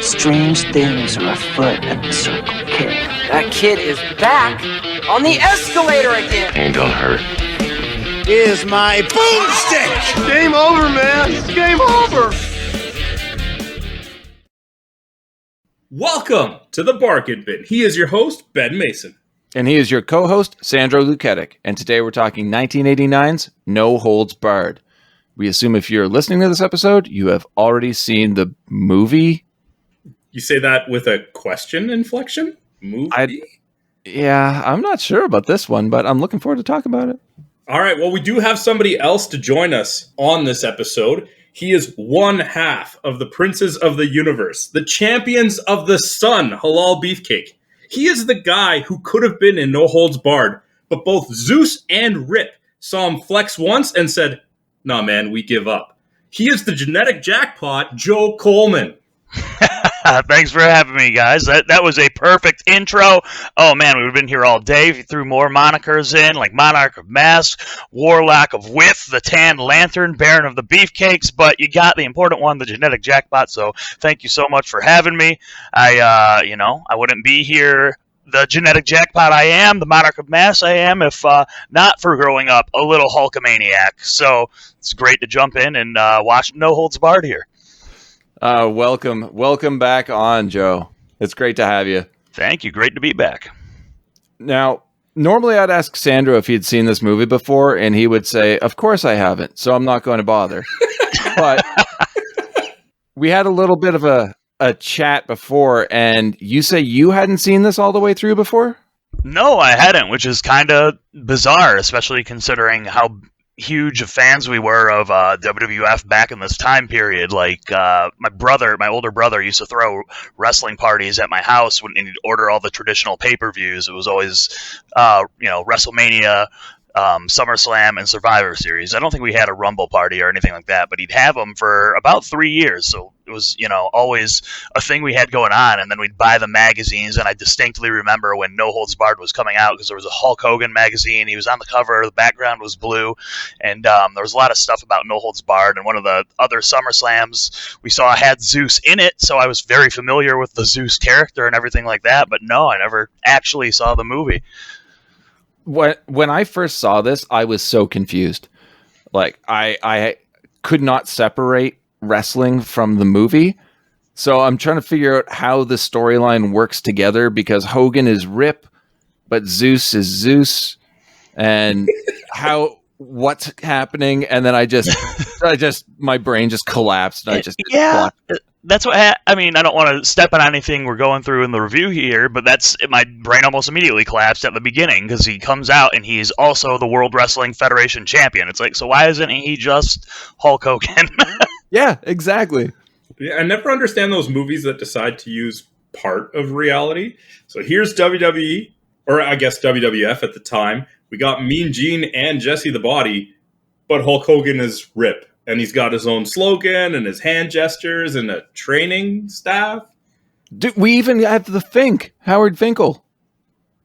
Strange things are afoot at the Circle K. That kid is back on the escalator again. Ain't gonna hurt. Here's my boomstick! Game over, man. It's game over. Welcome to the Bargain Bin. He is your host, Ben Mason. And he is your co-host, Sandro Luketic. And today we're talking 1989's No Holds Barred. We assume if you're listening to this episode, you have already seen the movie. You say that with a question inflection? Movie? Yeah, I'm not sure about this one, but I'm looking forward to talking about it. All right, well, we do have somebody else to join us on this episode. He is one half of the Princes of the Universe, the champions of the sun, Halal Beefcake. He is the guy who could have been in No Holds Barred, but both Zeus and Rip saw him flex once and said, "Nah, man, we give up." He is the genetic jackpot, Joe Coleman. Thanks for having me, guys. That was a perfect intro. Oh, man, we would have been here all day if you threw more monikers in, like Monarch of Mask, Warlock of With, the Tanned Lantern, Baron of the Beefcakes, but you got the important one, the genetic jackpot, so thank you so much for having me. I wouldn't be here the genetic jackpot I am, the Monarch of Mass I am, if not for growing up a little Hulkamaniac. So it's great to jump in and watch No Holds Barred here. Welcome back on, Joe. It's great to have you. Thank you. Great to be back. Now, normally I'd ask Sandro if he'd seen this movie before, and he would say, "Of course I haven't, so I'm not going to bother." But we had a little bit of a chat before, and you say you hadn't seen this all the way through before? No, I hadn't, which is kind of bizarre, especially considering how huge fans we were of WWF back in this time period. Like my older brother used to throw wrestling parties at my house when he'd order all the traditional pay-per-views. It was always WrestleMania, SummerSlam, and Survivor Series. I don't think we had a Rumble party or anything like that, but he'd have them for about 3 years. So it was, always a thing we had going on. And then we'd buy the magazines. And I distinctly remember when No Holds Barred was coming out, because there was a Hulk Hogan magazine. He was on the cover. The background was blue. And there was a lot of stuff about No Holds Barred. And one of the other SummerSlams we saw had Zeus in it. So I was very familiar with the Zeus character and everything like that. But no, I never actually saw the movie. When I first saw this, I was so confused. Like, I could not separate wrestling from the movie. So I'm trying to figure out how the storyline works together, because Hogan is Rip, but Zeus is Zeus, and what's happening. And then my brain just collapsed. And That's what I mean. I don't want to step on anything we're going through in the review here, but my brain almost immediately collapsed at the beginning, because he comes out and he's also the World Wrestling Federation champion. It's like, so why isn't he just Hulk Hogan? Yeah, exactly. Yeah, I never understand those movies that decide to use part of reality. So here's WWE, or I guess WWF at the time. We got Mean Gene and Jesse the Body, but Hulk Hogan is Rip. And he's got his own slogan and his hand gestures and a training staff. We even have the Fink, Howard Finkel.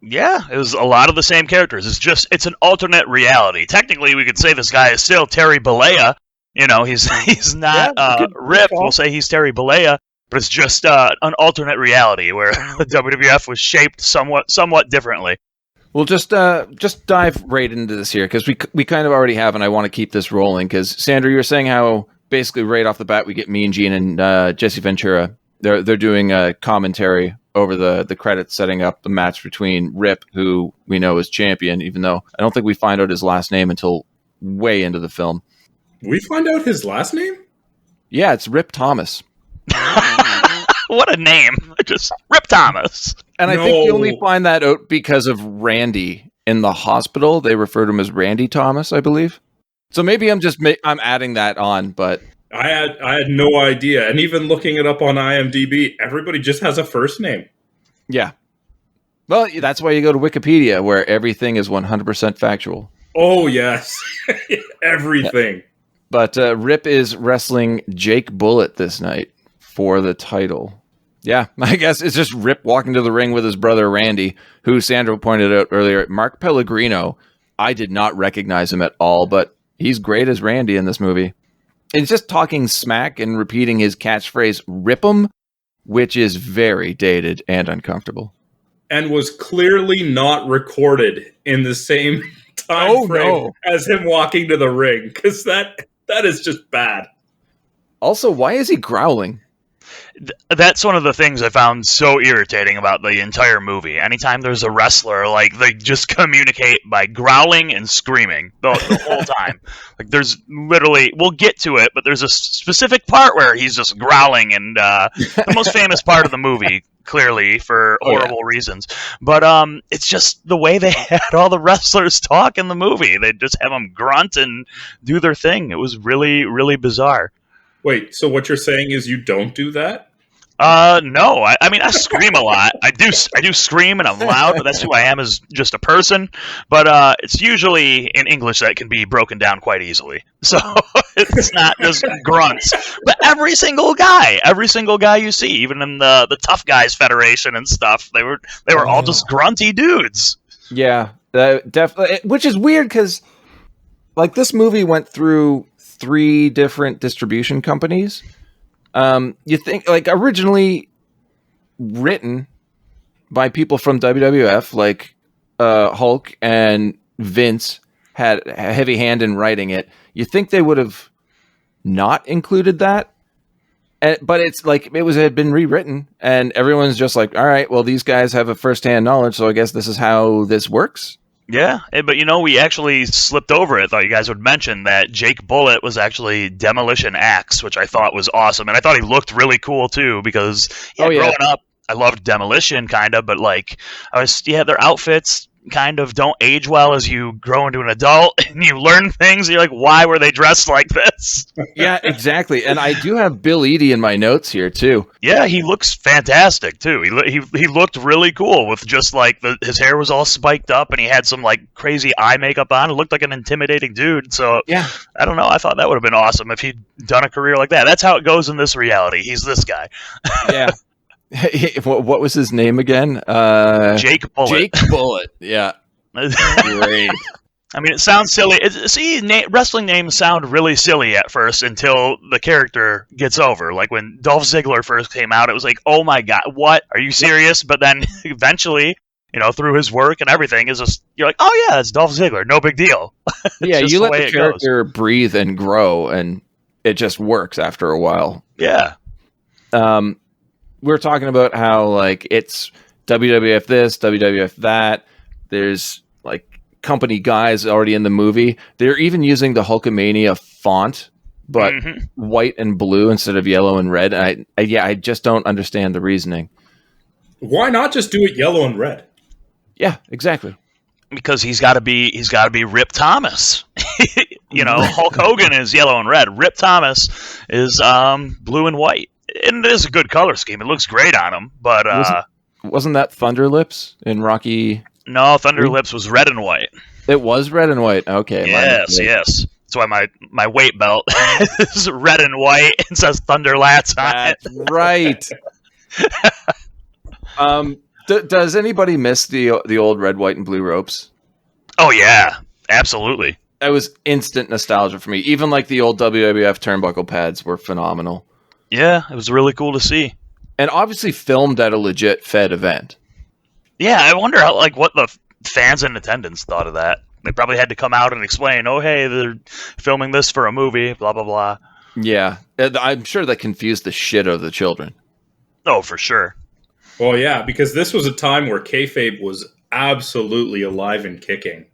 Yeah, it was a lot of the same characters. It's an alternate reality. Technically, we could say this guy is still Terry Bollea. He's not Rip. We'll say he's Terry Bollea, but it's just an alternate reality where the WWF was shaped somewhat differently. We'll just dive right into this here, because we kind of already have, and I want to keep this rolling, because Sandra, you were saying how basically right off the bat we get Mean Gene and Jesse Ventura. They're doing a commentary over the credits, setting up the match between Rip, who we know is champion, even though I don't think we find out his last name until way into the film. We find out his last name? Yeah, it's Rip Thomas. What a name. Just Rip Thomas. And I think you only find that out because of Randy in the hospital. They refer to him as Randy Thomas, I believe. So maybe I'm adding that on, but I had no idea. And even looking it up on IMDb, everybody just has a first name. Yeah. Well, that's why you go to Wikipedia, where everything is 100% factual. Oh, yes. Everything. Yeah. But Rip is wrestling Jake Bullet this night for the title. Yeah, I guess it's just Rip walking to the ring with his brother Randy, who Sandra pointed out earlier. Mark Pellegrino, I did not recognize him at all, but he's great as Randy in this movie. And just talking smack and repeating his catchphrase, "Rip 'em," which is very dated and uncomfortable. And was clearly not recorded in the same time frame as him walking to the ring, because that is just bad. Also, why is he growling? That's one of the things I found so irritating about the entire movie. Anytime there's a wrestler, like, they just communicate by growling and screaming the whole time. Like, there's literally, we'll get to it, but there's a specific part where he's just growling, and the most famous part of the movie, clearly, for horrible reasons. But it's just the way they had all the wrestlers talk in the movie. They just have them grunt and do their thing. It was really, really bizarre. Wait, so what you're saying is you don't do that? No. I mean, I scream a lot. I do scream, and I'm loud, but that's who I am as just a person. But it's usually in English that can be broken down quite easily. So it's not just grunts. But every single guy you see, even in the Tough Guys Federation and stuff, they were all just grunty dudes. Yeah, definitely. Which is weird because, like, this movie went through 3 different distribution companies. You think, like, originally written by people from WWF, like Hulk and Vince had a heavy hand in writing it. You think they would have not included that, but it's like it had been rewritten, and everyone's just like, all right, well, these guys have a first-hand knowledge, so I guess this is how this works. Yeah, but we actually slipped over it. Thought you guys would mention that Jake Bullet was actually Demolition Axe, which I thought was awesome, and I thought he looked really cool too. Because growing up, I loved Demolition, kind of, but like their outfits kind of don't age well as you grow into an adult and you learn things. And you're like, why were they dressed like this? Yeah, exactly. And I do have Bill Eadie in my notes here too. Yeah, he looks fantastic too. He looked really cool with just like his hair was all spiked up and he had some like crazy eye makeup on. It looked like an intimidating dude. So yeah, I don't know. I thought that would have been awesome if he'd done a career like that. That's how it goes in this reality. He's this guy. Yeah. What was his name again? Jake Bullet. Jake Bullet. Yeah. Great. I mean, it sounds silly. Wrestling names sound really silly at first until the character gets over. Like when Dolph Ziggler first came out, it was like, oh my god, what? Are you serious? But then eventually, through his work and everything, you're like, oh yeah, it's Dolph Ziggler. No big deal. Yeah, you let the character breathe and grow, and it just works after a while. Yeah. We're talking about how like it's WWF this, WWF that. There's like company guys already in the movie. They're even using the Hulkamania font, but white and blue instead of yellow and red. I just don't understand the reasoning. Why not just do it yellow and red? Yeah, exactly. Because he's got to be Rip Thomas. Hulk Hogan is yellow and red. Rip Thomas is blue and white. And it is a good color scheme. It looks great on him, but wasn't that Thunder Lips in Rocky? No, Thunder Lips was red and white. It was red and white. Okay. Yes. That's why my weight belt is red and white and says Thunder Lats on it. That's right. Does anybody miss the old red, white, and blue ropes? Oh yeah, absolutely. That was instant nostalgia for me. Even like the old WWF turnbuckle pads were phenomenal. Yeah, it was really cool to see. And obviously filmed at a legit Fed event. Yeah, I wonder what the fans in attendance thought of that. They probably had to come out and explain, oh, hey, they're filming this for a movie, blah, blah, blah. Yeah, I'm sure that confused the shit out of the children. Oh, for sure. Well, yeah, because this was a time where kayfabe was absolutely alive and kicking.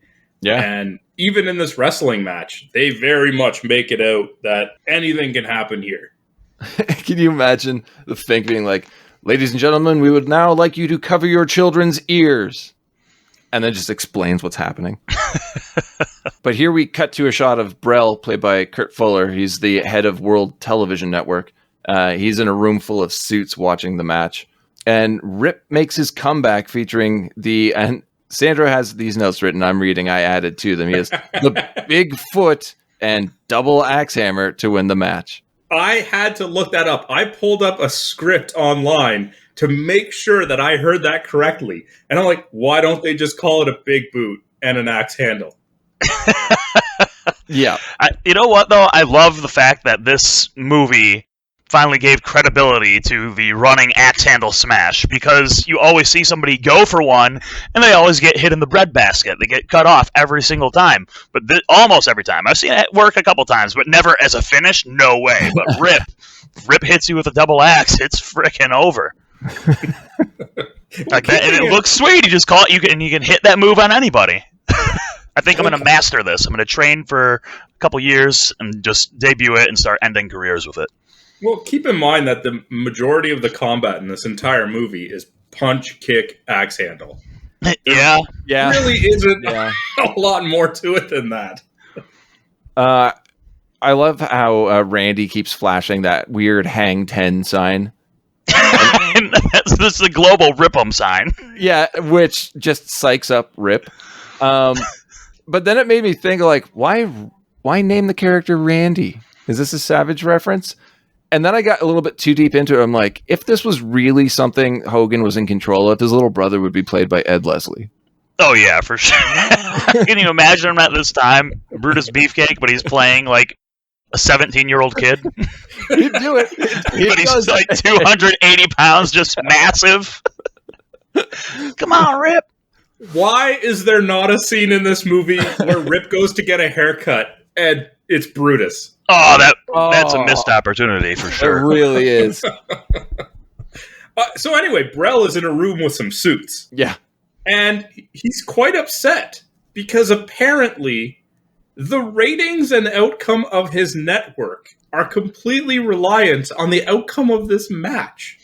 Yeah. And even in this wrestling match, they very much make it out that anything can happen here. Can you imagine the Fink being like, ladies and gentlemen, we would now like you to cover your children's ears. And then just explains what's happening. But here we cut to a shot of Brell, played by Kurt Fuller. He's the head of World Television Network. He's in a room full of suits watching the match. And Rip makes his comeback featuring and Sandra has these notes written. I'm reading. I added to them. He has the big foot and double axe hammer to win the match. I had to look that up. I pulled up a script online to make sure that I heard that correctly. And I'm like, why don't they just call it a big boot and an axe handle? Yeah. You know what, though? I love the fact that this movie finally gave credibility to the running axe handle smash, because you always see somebody go for one and they always get hit in the breadbasket. They get cut off every single time, but almost every time. I've seen it work a couple times, but never as a finish. No way. But Rip hits you with a double axe. It's freaking over. Like that, and it looks sweet. You just call it. You can hit that move on anybody. I think I'm going to master this. I'm going to train for a couple years and just debut it and start ending careers with it. Well, keep in mind that the majority of the combat in this entire movie is punch, kick, axe handle. Yeah. There really isn't a lot more to it than that. I love how Randy keeps flashing that weird hang 10 sign. This is the global Rip 'em sign. Yeah, which just psychs up Rip. But then it made me think, like, why name the character Randy? Is this a Savage reference? And then I got a little bit too deep into it. I'm like, if this was really something Hogan was in control of, his little brother would be played by Ed Leslie. Oh, yeah, for sure. Can you imagine him at this time? Brutus Beefcake, but he's playing, like, a 17-year-old kid? He'd do it. But he's, like, 280 pounds, just massive. Come on, Rip. Why is there not a scene in this movie where Rip goes to get a haircut and it's Brutus? Oh, that's a missed opportunity for sure. It really is. So anyway, Brel is in a room with some suits. Yeah. And he's quite upset because apparently the ratings and outcome of his network are completely reliant on the outcome of this match.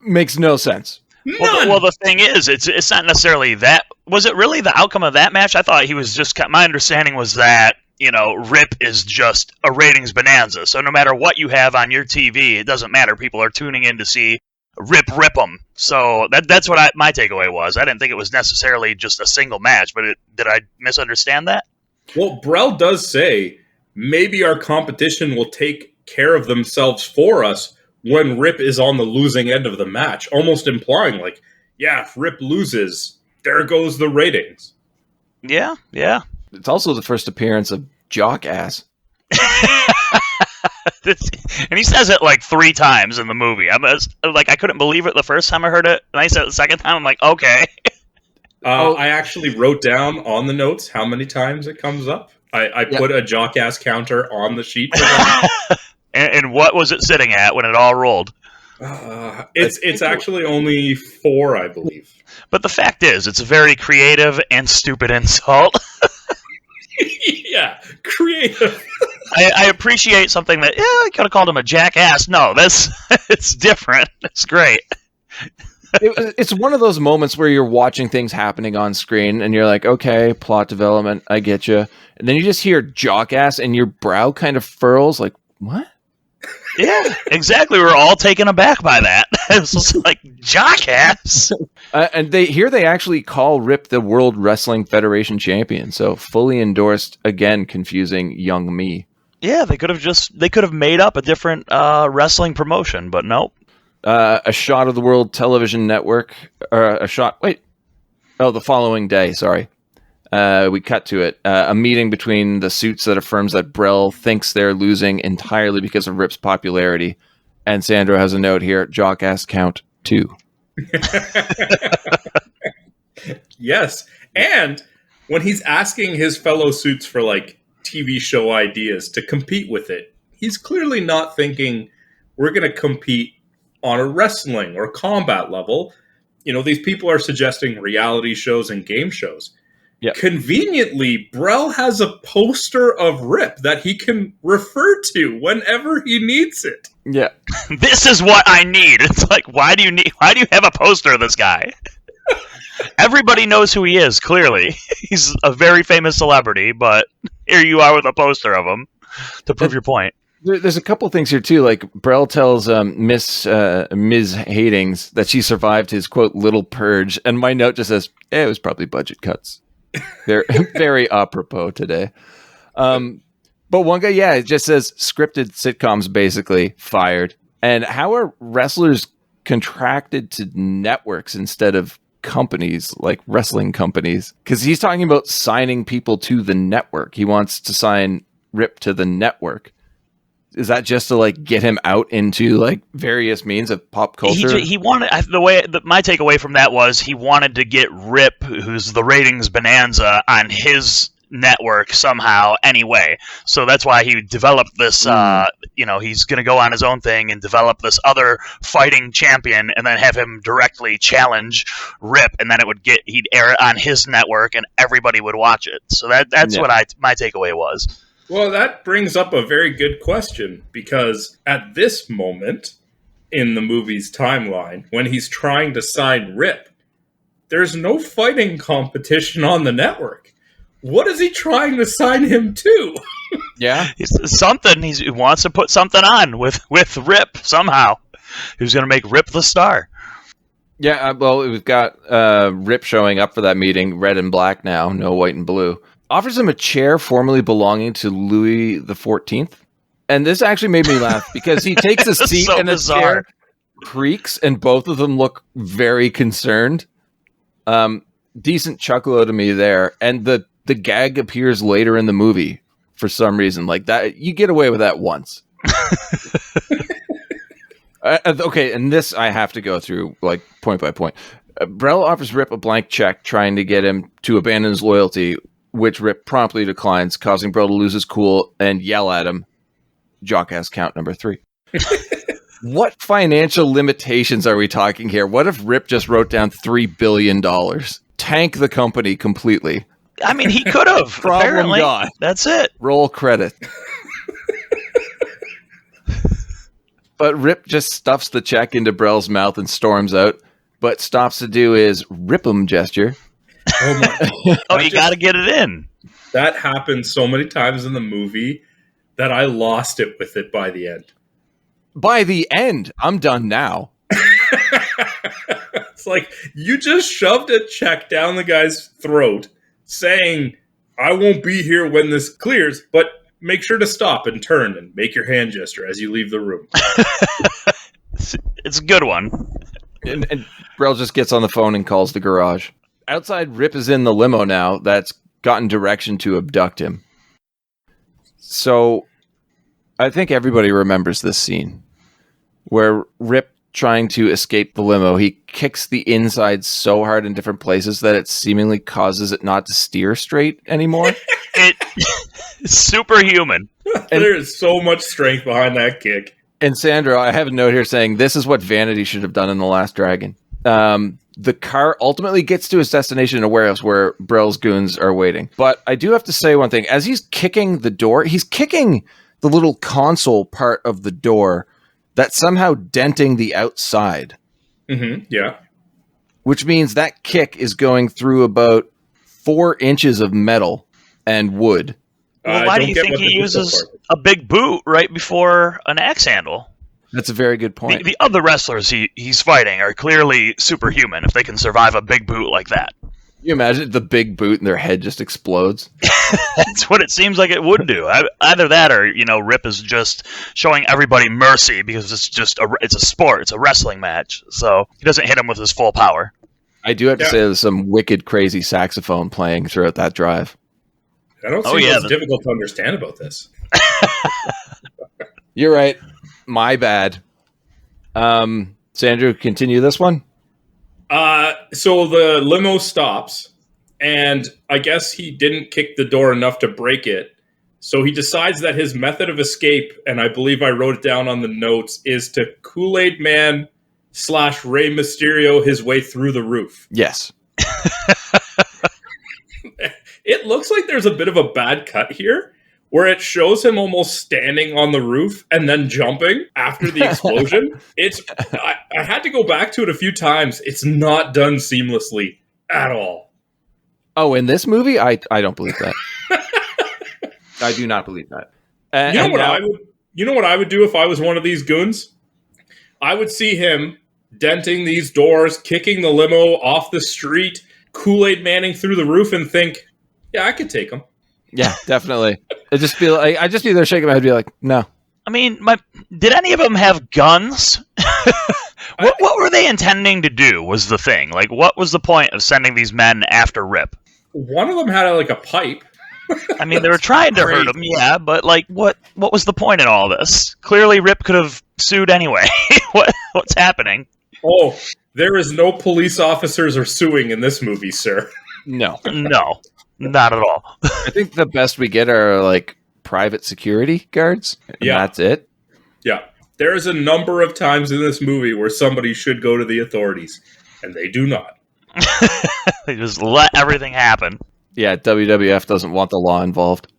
Makes no sense. Well, the thing is, it's not necessarily that. Was it really the outcome of that match? I thought he was just. My understanding was that, you know, Rip is just a ratings bonanza. So no matter what you have on your TV, it doesn't matter. People are tuning in to see Rip 'em. So that's what my takeaway was. I didn't think it was necessarily just a single match, but did I misunderstand that? Well, Brel does say maybe our competition will take care of themselves for us when Rip is on the losing end of the match, almost implying like, yeah, if Rip loses, there goes the ratings. Yeah. It's also the first appearance of Jock Ass. And he says it like 3 times in the movie. I couldn't believe it the first time I heard it, and I said it the second time. I'm like, okay. I actually wrote down on the notes how many times it comes up. I put a Jock Ass counter on the sheet for that. And what was it sitting at when it all rolled? It's actually only 4, I believe. But the fact is, it's a very creative and stupid insult. Yeah, creative. I appreciate something that, I could have called him a jackass. No, it's different. It's great. It's one of those moments where you're watching things happening on screen and you're like, okay, plot development, I get you. And then you just hear Jock Ass and your brow kind of furls like, what? Yeah, exactly. We're all taken aback by that. It's just like, jackass. And they actually call Rip the World Wrestling Federation champion. So fully endorsed, again, confusing young me. Yeah, they could have made up a different wrestling promotion, but nope. A shot of the World Television Network, the following day, sorry. We cut to it. A meeting between the suits that affirms that Brel thinks they're losing entirely because of Rip's popularity. And Sandro has a note here, Jock Ass count 2. Yes. And when he's asking his fellow suits for like TV show ideas to compete with it, he's clearly not thinking we're going to compete on a wrestling or combat level. You know, these people are suggesting reality shows and game shows. Yep. Conveniently, Brel has a poster of Rip that he can refer to whenever he needs it. Yeah. This is what I need. It's like, why do you have a poster of this guy? Everybody knows who he is, clearly. He's a very famous celebrity, but here you are with a poster of him to prove your point. There's a couple things here, too. Like, Brel tells Ms. Hastings that she survived his, quote, little purge. And my note just says, it was probably budget cuts. They're very apropos today. But one guy, it just says scripted sitcoms basically fired. And how are wrestlers contracted to networks instead of companies, like wrestling companies? Because he's talking about signing people to the network. He wants to sign Rip to the network. Is that just to like get him out into like various means of pop culture? He wanted my takeaway from that was he wanted to get Rip, who's the ratings bonanza, on his network somehow anyway. So that's why he developed this. He's going to go on his own thing and develop this other fighting champion, and then have him directly challenge Rip, and then he'd air it on his network, and everybody would watch it. So that's what my takeaway was. Well, that brings up a very good question, because at this moment in the movie's timeline, when he's trying to sign Rip, there's no fighting competition on the network. What is he trying to sign him to? Yeah. It's something. He wants to put something on with Rip somehow. He's going to make Rip the star. Yeah, well, we've got Rip showing up for that meeting, red and black now, no white and blue. Offers him a chair formerly belonging to Louis XIV. And this actually made me laugh because he takes a seat so and the chair creaks, and both of them look very concerned. Decent chuckle out of me there. And the gag appears later in the movie for some reason. Like that, you get away with that once. Okay, and this I have to go through like point by point. Brell offers Rip a blank check, trying to get him to abandon his loyalty, which Rip promptly declines, causing Brell to lose his cool and yell at him. Jockass count number 3. What financial limitations are we talking here? What if Rip just wrote down $3 billion? Tank the company completely. I mean, he could have. Problem gone. That's it. Roll credit. But Rip just stuffs the check into Brell's mouth and storms out, but stops to do his Rip-em gesture. Oh my! You got to get it in. That happened so many times in the movie that I lost it with it by the end. By the end, I'm done now. It's like you just shoved a check down the guy's throat, saying, "I won't be here when this clears, but make sure to stop and turn and make your hand gesture as you leave the room." It's a good one. And Brell just gets on the phone and calls the garage. Outside, Rip is in the limo now that's gotten direction to abduct him. So I think everybody remembers this scene where Rip, trying to escape the limo, he kicks the inside so hard in different places that it seemingly causes it not to steer straight anymore. It's superhuman. There is so much strength behind that kick. And Sandro, I have a note here saying this is what Vanity should have done in The Last Dragon. The car ultimately gets to his destination in a warehouse where Brell's goons are waiting. But I do have to say one thing. As he's kicking the door, he's kicking the little console part of the door that's somehow denting the outside. Mm-hmm, yeah. Which means that kick is going through about 4 inches of metal and wood. Well, why do you think he uses a big boot right before an axe handle? That's a very good point. The other wrestlers he's fighting are clearly superhuman if they can survive a big boot like that. You imagine the big boot and their head just explodes? That's what it seems like it would do. Either that or, Rip is just showing everybody mercy because it's a sport. It's a wrestling match. So he doesn't hit him with his full power. I do have to say there's some wicked, crazy saxophone playing throughout that drive. I don't see what's difficult to understand about this. You're right. My bad. Sandra, continue this one? So the limo stops, and I guess he didn't kick the door enough to break it. So he decides that his method of escape, and I believe I wrote it down on the notes, is to Kool-Aid Man / Rey Mysterio his way through the roof. Yes. It looks like there's a bit of a bad cut here, where it shows him almost standing on the roof and then jumping after the explosion. I had to go back to it a few times. It's not done seamlessly at all. Oh, in this movie? I don't believe that. I do not believe that. You know what I would do if I was one of these goons? I would see him denting these doors, kicking the limo off the street, Kool-Aid Manning through the roof, and think, yeah, I could take him. Yeah, definitely. I'd just be there shaking my head and be like, no. I mean, did any of them have guns? What were they intending to do was the thing. Like, what was the point of sending these men after Rip? One of them had a pipe. I mean, they were trying to hurt him, yeah, but like, what was the point in all this? Clearly, Rip could have sued anyway. What's happening? Oh, there is no police officers or suing in this movie, sir. No, not at all. I think the best we get are like private security guards. And that's it. Yeah, there is a number of times in this movie where somebody should go to the authorities, and they do not. They just let everything happen. Yeah, WWF doesn't want the law involved.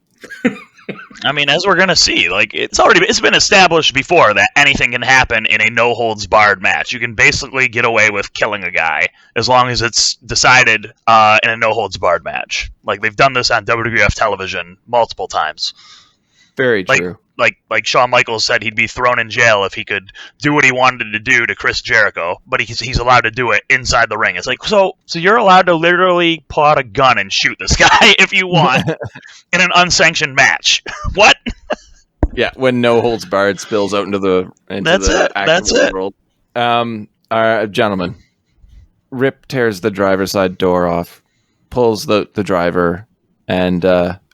I mean, as we're gonna see, like it's been established before that anything can happen in a no holds barred match. You can basically get away with killing a guy as long as it's decided in a no holds barred match. Like they've done this on WWF television multiple times. Very true. Like Shawn Michaels said, he'd be thrown in jail if he could do what he wanted to do to Chris Jericho, but he's allowed to do it inside the ring. It's like, so you're allowed to literally pull out a gun and shoot this guy if you want in an unsanctioned match. What? Yeah, when no holds barred spills out into the actual world. Gentlemen, Rip tears the driver's side door off, pulls the driver, and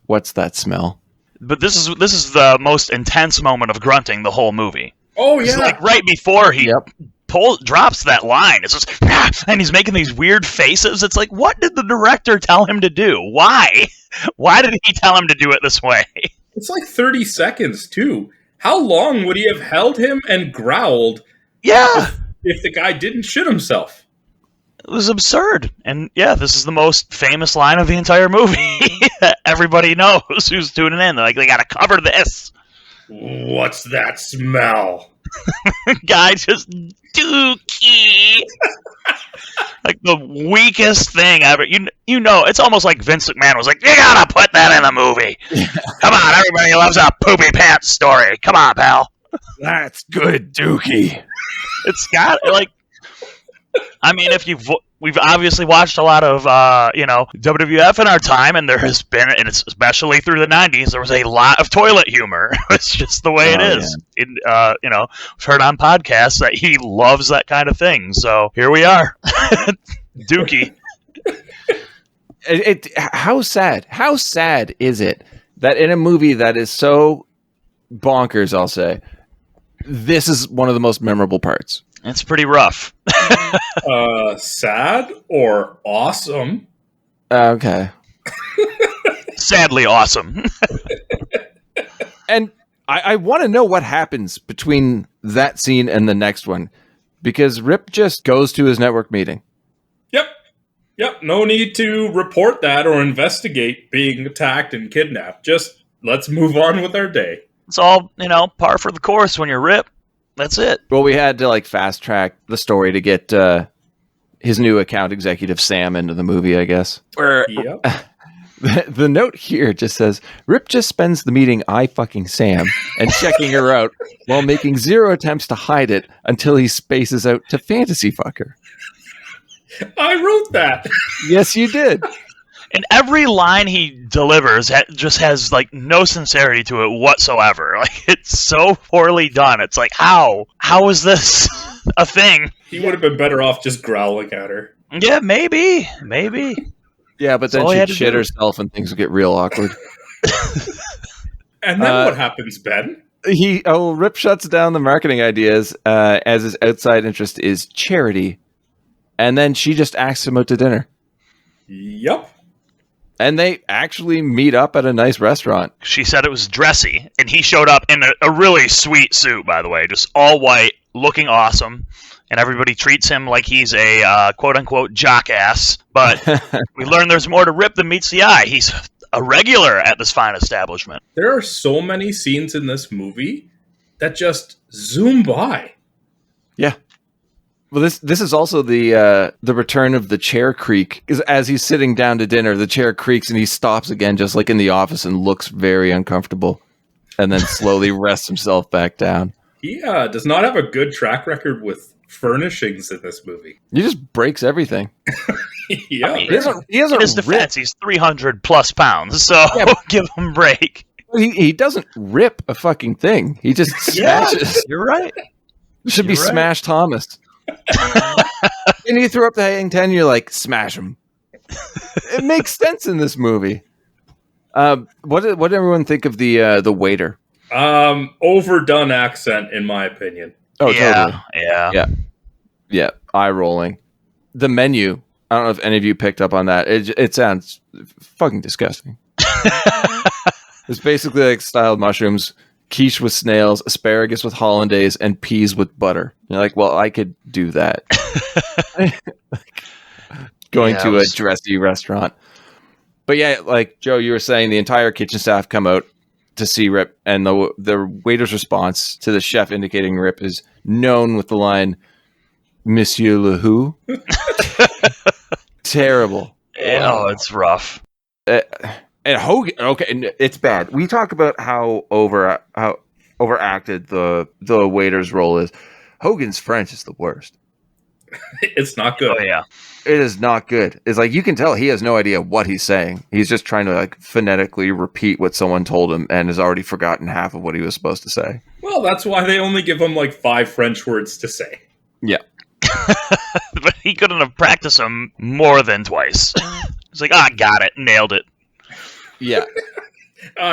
what's that smell? But this is the most intense moment of grunting the whole movie. Oh yeah, it's like right before he drops that line, it's just and he's making these weird faces. It's like, what did the director tell him to do? Why did he tell him to do it this way? It's like 30 seconds too. How long would he have held him and growled? Yeah, if the guy didn't shit himself. It was absurd. And yeah, this is the most famous line of the entire movie that everybody knows who's tuning in. They're like, they gotta cover this. What's that smell? Guy just dookie. Like the weakest thing ever. You know, it's almost like Vince McMahon was like, you gotta put that in the movie. Come on, everybody loves a poopy pants story. Come on, pal. That's good, Dookie. It's got like, I mean, we've obviously watched a lot of WWF in our time, and there has been, and it's especially through the '90s, there was a lot of toilet humor. It's just the way it is. Yeah. We've heard on podcasts that he loves that kind of thing. So here we are, Dookie. How sad is it that in a movie that is so bonkers, I'll say, this is one of the most memorable parts. It's pretty rough. Sad or awesome? Okay. Sadly awesome. And I want to know what happens between that scene and the next one, because Rip just goes to his network meeting. Yep. No need to report that or investigate being attacked and kidnapped. Just let's move on with our day. It's all, par for the course when you're Rip. That's it. Well, we had to fast track the story to get his new account executive Sam into the movie, I guess. Yep. The note here just says, Rip just spends the meeting fucking Sam and checking her out while making zero attempts to hide it until he spaces out to fantasy fuck her. I wrote that. Yes, you did. And every line he delivers just has no sincerity to it whatsoever. It's so poorly done. It's like, how is this a thing? He would have been better off just growling at her. Yeah, maybe. Yeah, but then she'd shit herself and things would get real awkward. And then what happens, Ben? Rip shuts down the marketing ideas as his outside interest is charity. And then she just asks him out to dinner. Yep. And they actually meet up at a nice restaurant. She said it was dressy, and he showed up in a really sweet suit, by the way, just all white, looking awesome. And everybody treats him like he's a quote-unquote jockass. But we learn there's more to Rip than meets the eye. He's a regular at this fine establishment. There are so many scenes in this movie that just zoom by. Yeah. Well, this is also the return of the chair creak. Because as he's sitting down to dinner, the chair creaks and he stops again, just like in The Office, and looks very uncomfortable, and then slowly rests himself back down. He does not have a good track record with furnishings in this movie. He just breaks everything. Yeah, I mean, he hasn't in his defense, he's 300 plus pounds, so give him a break. He doesn't rip a fucking thing. He just smashes. You're right. It should be Smash Thomas. And you throw up the hang 10, you're like, smash him. It makes sense in this movie. What did everyone think of the waiter? Overdone accent, in my opinion. Oh, yeah, totally. Yeah. Eye rolling. The menu. I don't know if any of you picked up on that. It sounds fucking disgusting. It's basically like styled mushrooms, quiche with snails, asparagus with hollandaise, and peas with butter. You're like, well, I could do that. Going to a dressy restaurant. But yeah, like Joe, you were saying, the entire kitchen staff come out to see Rip, and the waiter's response to the chef indicating Rip is known with the line, Monsieur Le Who. Terrible. Oh, it's rough. And Hogan, okay, and it's bad. We talk about how overacted the waiter's role is. Hogan's French is the worst. It's not good. Oh yeah, it is not good. It's like you can tell he has no idea what he's saying. He's just trying to like phonetically repeat what someone told him and has already forgotten half of what he was supposed to say. Well, that's why they only give him like 5 French words to say. Yeah. But he couldn't have practiced them more than twice. It's like, got it, nailed it. Yeah.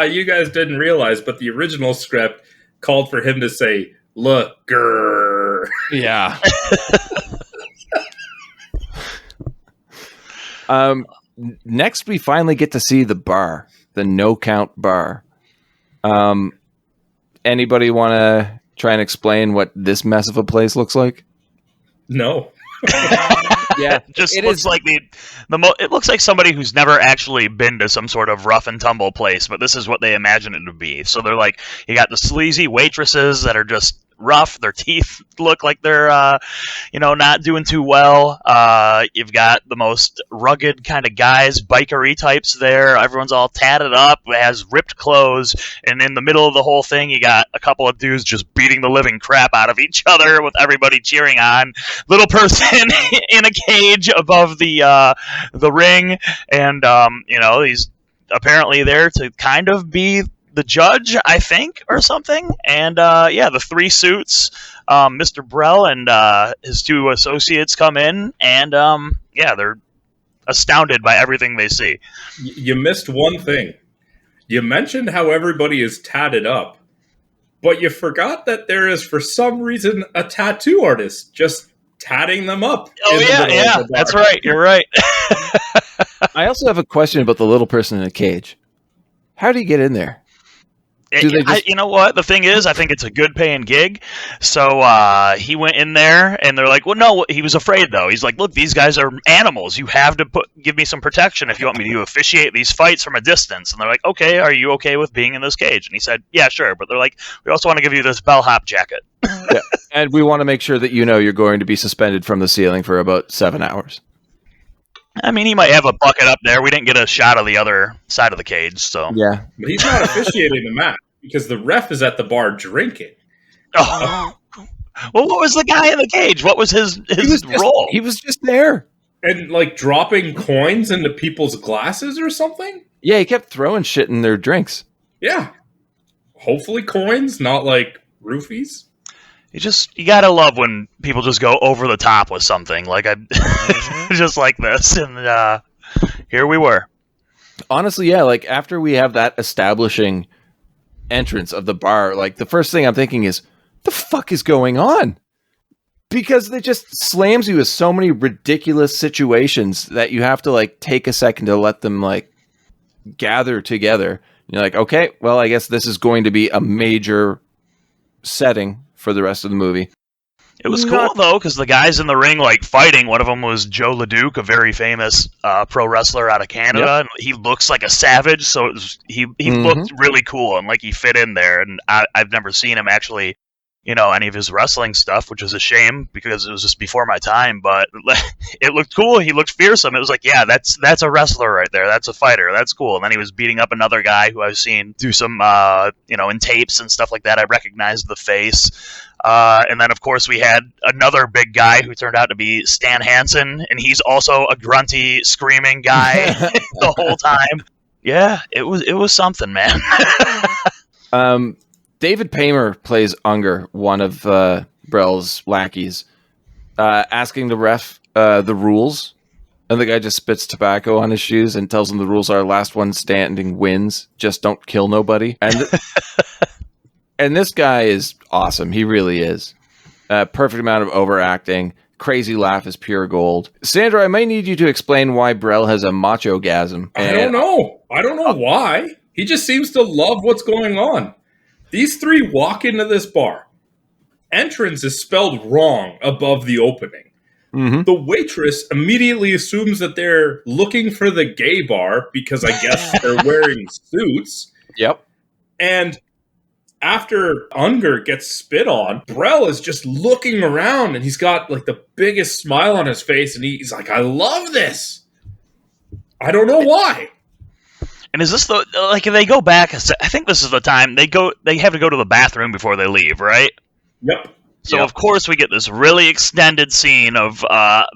You guys didn't realize, but the original script called for him to say "le grrr." Yeah. Next, we finally get to see the bar, the no count bar. Anybody want to try and explain what this mess of a place looks like? No. Yeah, just looks like it looks like somebody who's never actually been to some sort of rough and tumble place, but this is what they imagine it to be. So they're like, you got the sleazy waitresses that are just rough. Their teeth look like they're not doing too well. You've got the most rugged kind of guys, bikery types there. Everyone's all tatted up, has ripped clothes, and in the middle of the whole thing, you got a couple of dudes just beating the living crap out of each other with everybody cheering on. Little person in a cage above the ring, and he's apparently there to kind of be the judge, I think, or something. And the 3 suits, Mr. Brell and his 2 associates come in, and they're astounded by everything they see. You missed one thing. You mentioned how everybody is tatted up, but you forgot that there is, for some reason, a tattoo artist just tatting them up. Oh, yeah, that's right. You're right. I also have a question about the little person in a cage. How do you get in there? You know what? The thing is, I think it's a good paying gig. So he went in there, and they're like, well, no, he was afraid, though. He's like, look, these guys are animals. You have to give me some protection if you want me to officiate these fights from a distance. And they're like, okay, are you okay with being in this cage? And he said, yeah, sure. But they're like, we also want to give you this bellhop jacket. Yeah. And we want to make sure that you're going to be suspended from the ceiling for about 7 hours. I mean, he might have a bucket up there. We didn't get a shot of the other side of the cage, so. Yeah. But he's not officiating the match because the ref is at the bar drinking. Oh. Well, what was the guy in the cage? What was his role? He was just there. And, like, dropping coins into people's glasses or something? Yeah, he kept throwing shit in their drinks. Yeah. Hopefully coins, not, like, roofies. You gotta love when people just go over the top with something. Like, just like this. And here we were. Honestly, yeah, like, after we have that establishing entrance of the bar, like, the first thing I'm thinking is, the fuck is going on? Because it just slams you with so many ridiculous situations that you have to, like, take a second to let them, like, gather together. You're like, okay, well, I guess this is going to be a major setting for the rest of the movie. It was cool, though, because the guys in the ring, like, fighting, one of them was Joe LeDuc, a very famous pro wrestler out of Canada, and he looks like a savage, so he looked really cool, and, like, he fit in there, and I've never seen him actually, any of his wrestling stuff, which is a shame, because it was just before my time, but it looked cool, he looked fearsome, it was like, yeah, that's a wrestler right there, that's a fighter, that's cool, and then he was beating up another guy who I've seen do some, in tapes and stuff like that, I recognized the face. And then, of course, we had another big guy who turned out to be Stan Hansen, and he's also a grunty, screaming guy the whole time. Yeah, it was something, man. David Paymer plays Unger, one of Brell's lackeys, asking the ref the rules And the guy just spits tobacco on his shoes and tells him the rules are last one standing wins. Just don't kill nobody. And and this guy is awesome. He really is. Perfect amount of overacting. Crazy laugh is pure gold. Sandra, I might need you to explain why Brel has a macho-gasm. I don't know. I don't know why. He just seems to love what's going on. These three walk into this bar. Entrance is spelled wrong above the opening. Mm-hmm. The waitress immediately assumes that they're looking for the gay bar because I guess they're wearing suits. Yep. And after Unger gets spit on, Brel is just looking around and he's got like the biggest smile on his face and he's like, I love this. I don't know why. And is this the, like, if they go back, I think this is the time they have to go to the bathroom before they leave, right? Yep. So, of course, we get this really extended scene of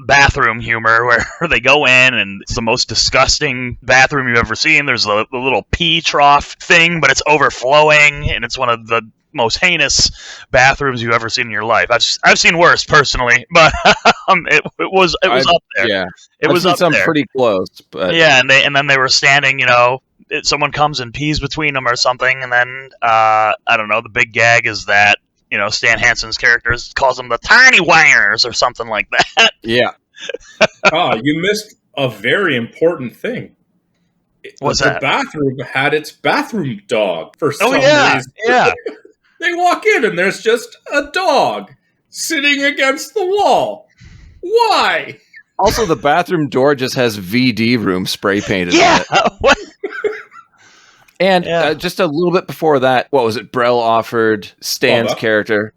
bathroom humor where they go in and it's the most disgusting bathroom you've ever seen. There's the little pee trough thing, but it's overflowing, and it's one of the most heinous bathrooms you've ever seen in your life. I've seen worse, personally, but it was up there. Yeah. It was up there. Pretty close. But Yeah, and then they were standing, someone comes and pees between them or something, and then, I don't know, the big gag is that, Stan Hansen's character calls them the tiny wangers or something like that. Yeah. You missed a very important thing. What's the that? bathroom had its bathroom dog for some yeah, reason. yeah. They walk in and there's just a dog sitting against the wall. Why? Also, the bathroom door just has VD room spray painted on Yeah. it. What? And just a little bit before that, what was it? Brel offered Stan's character,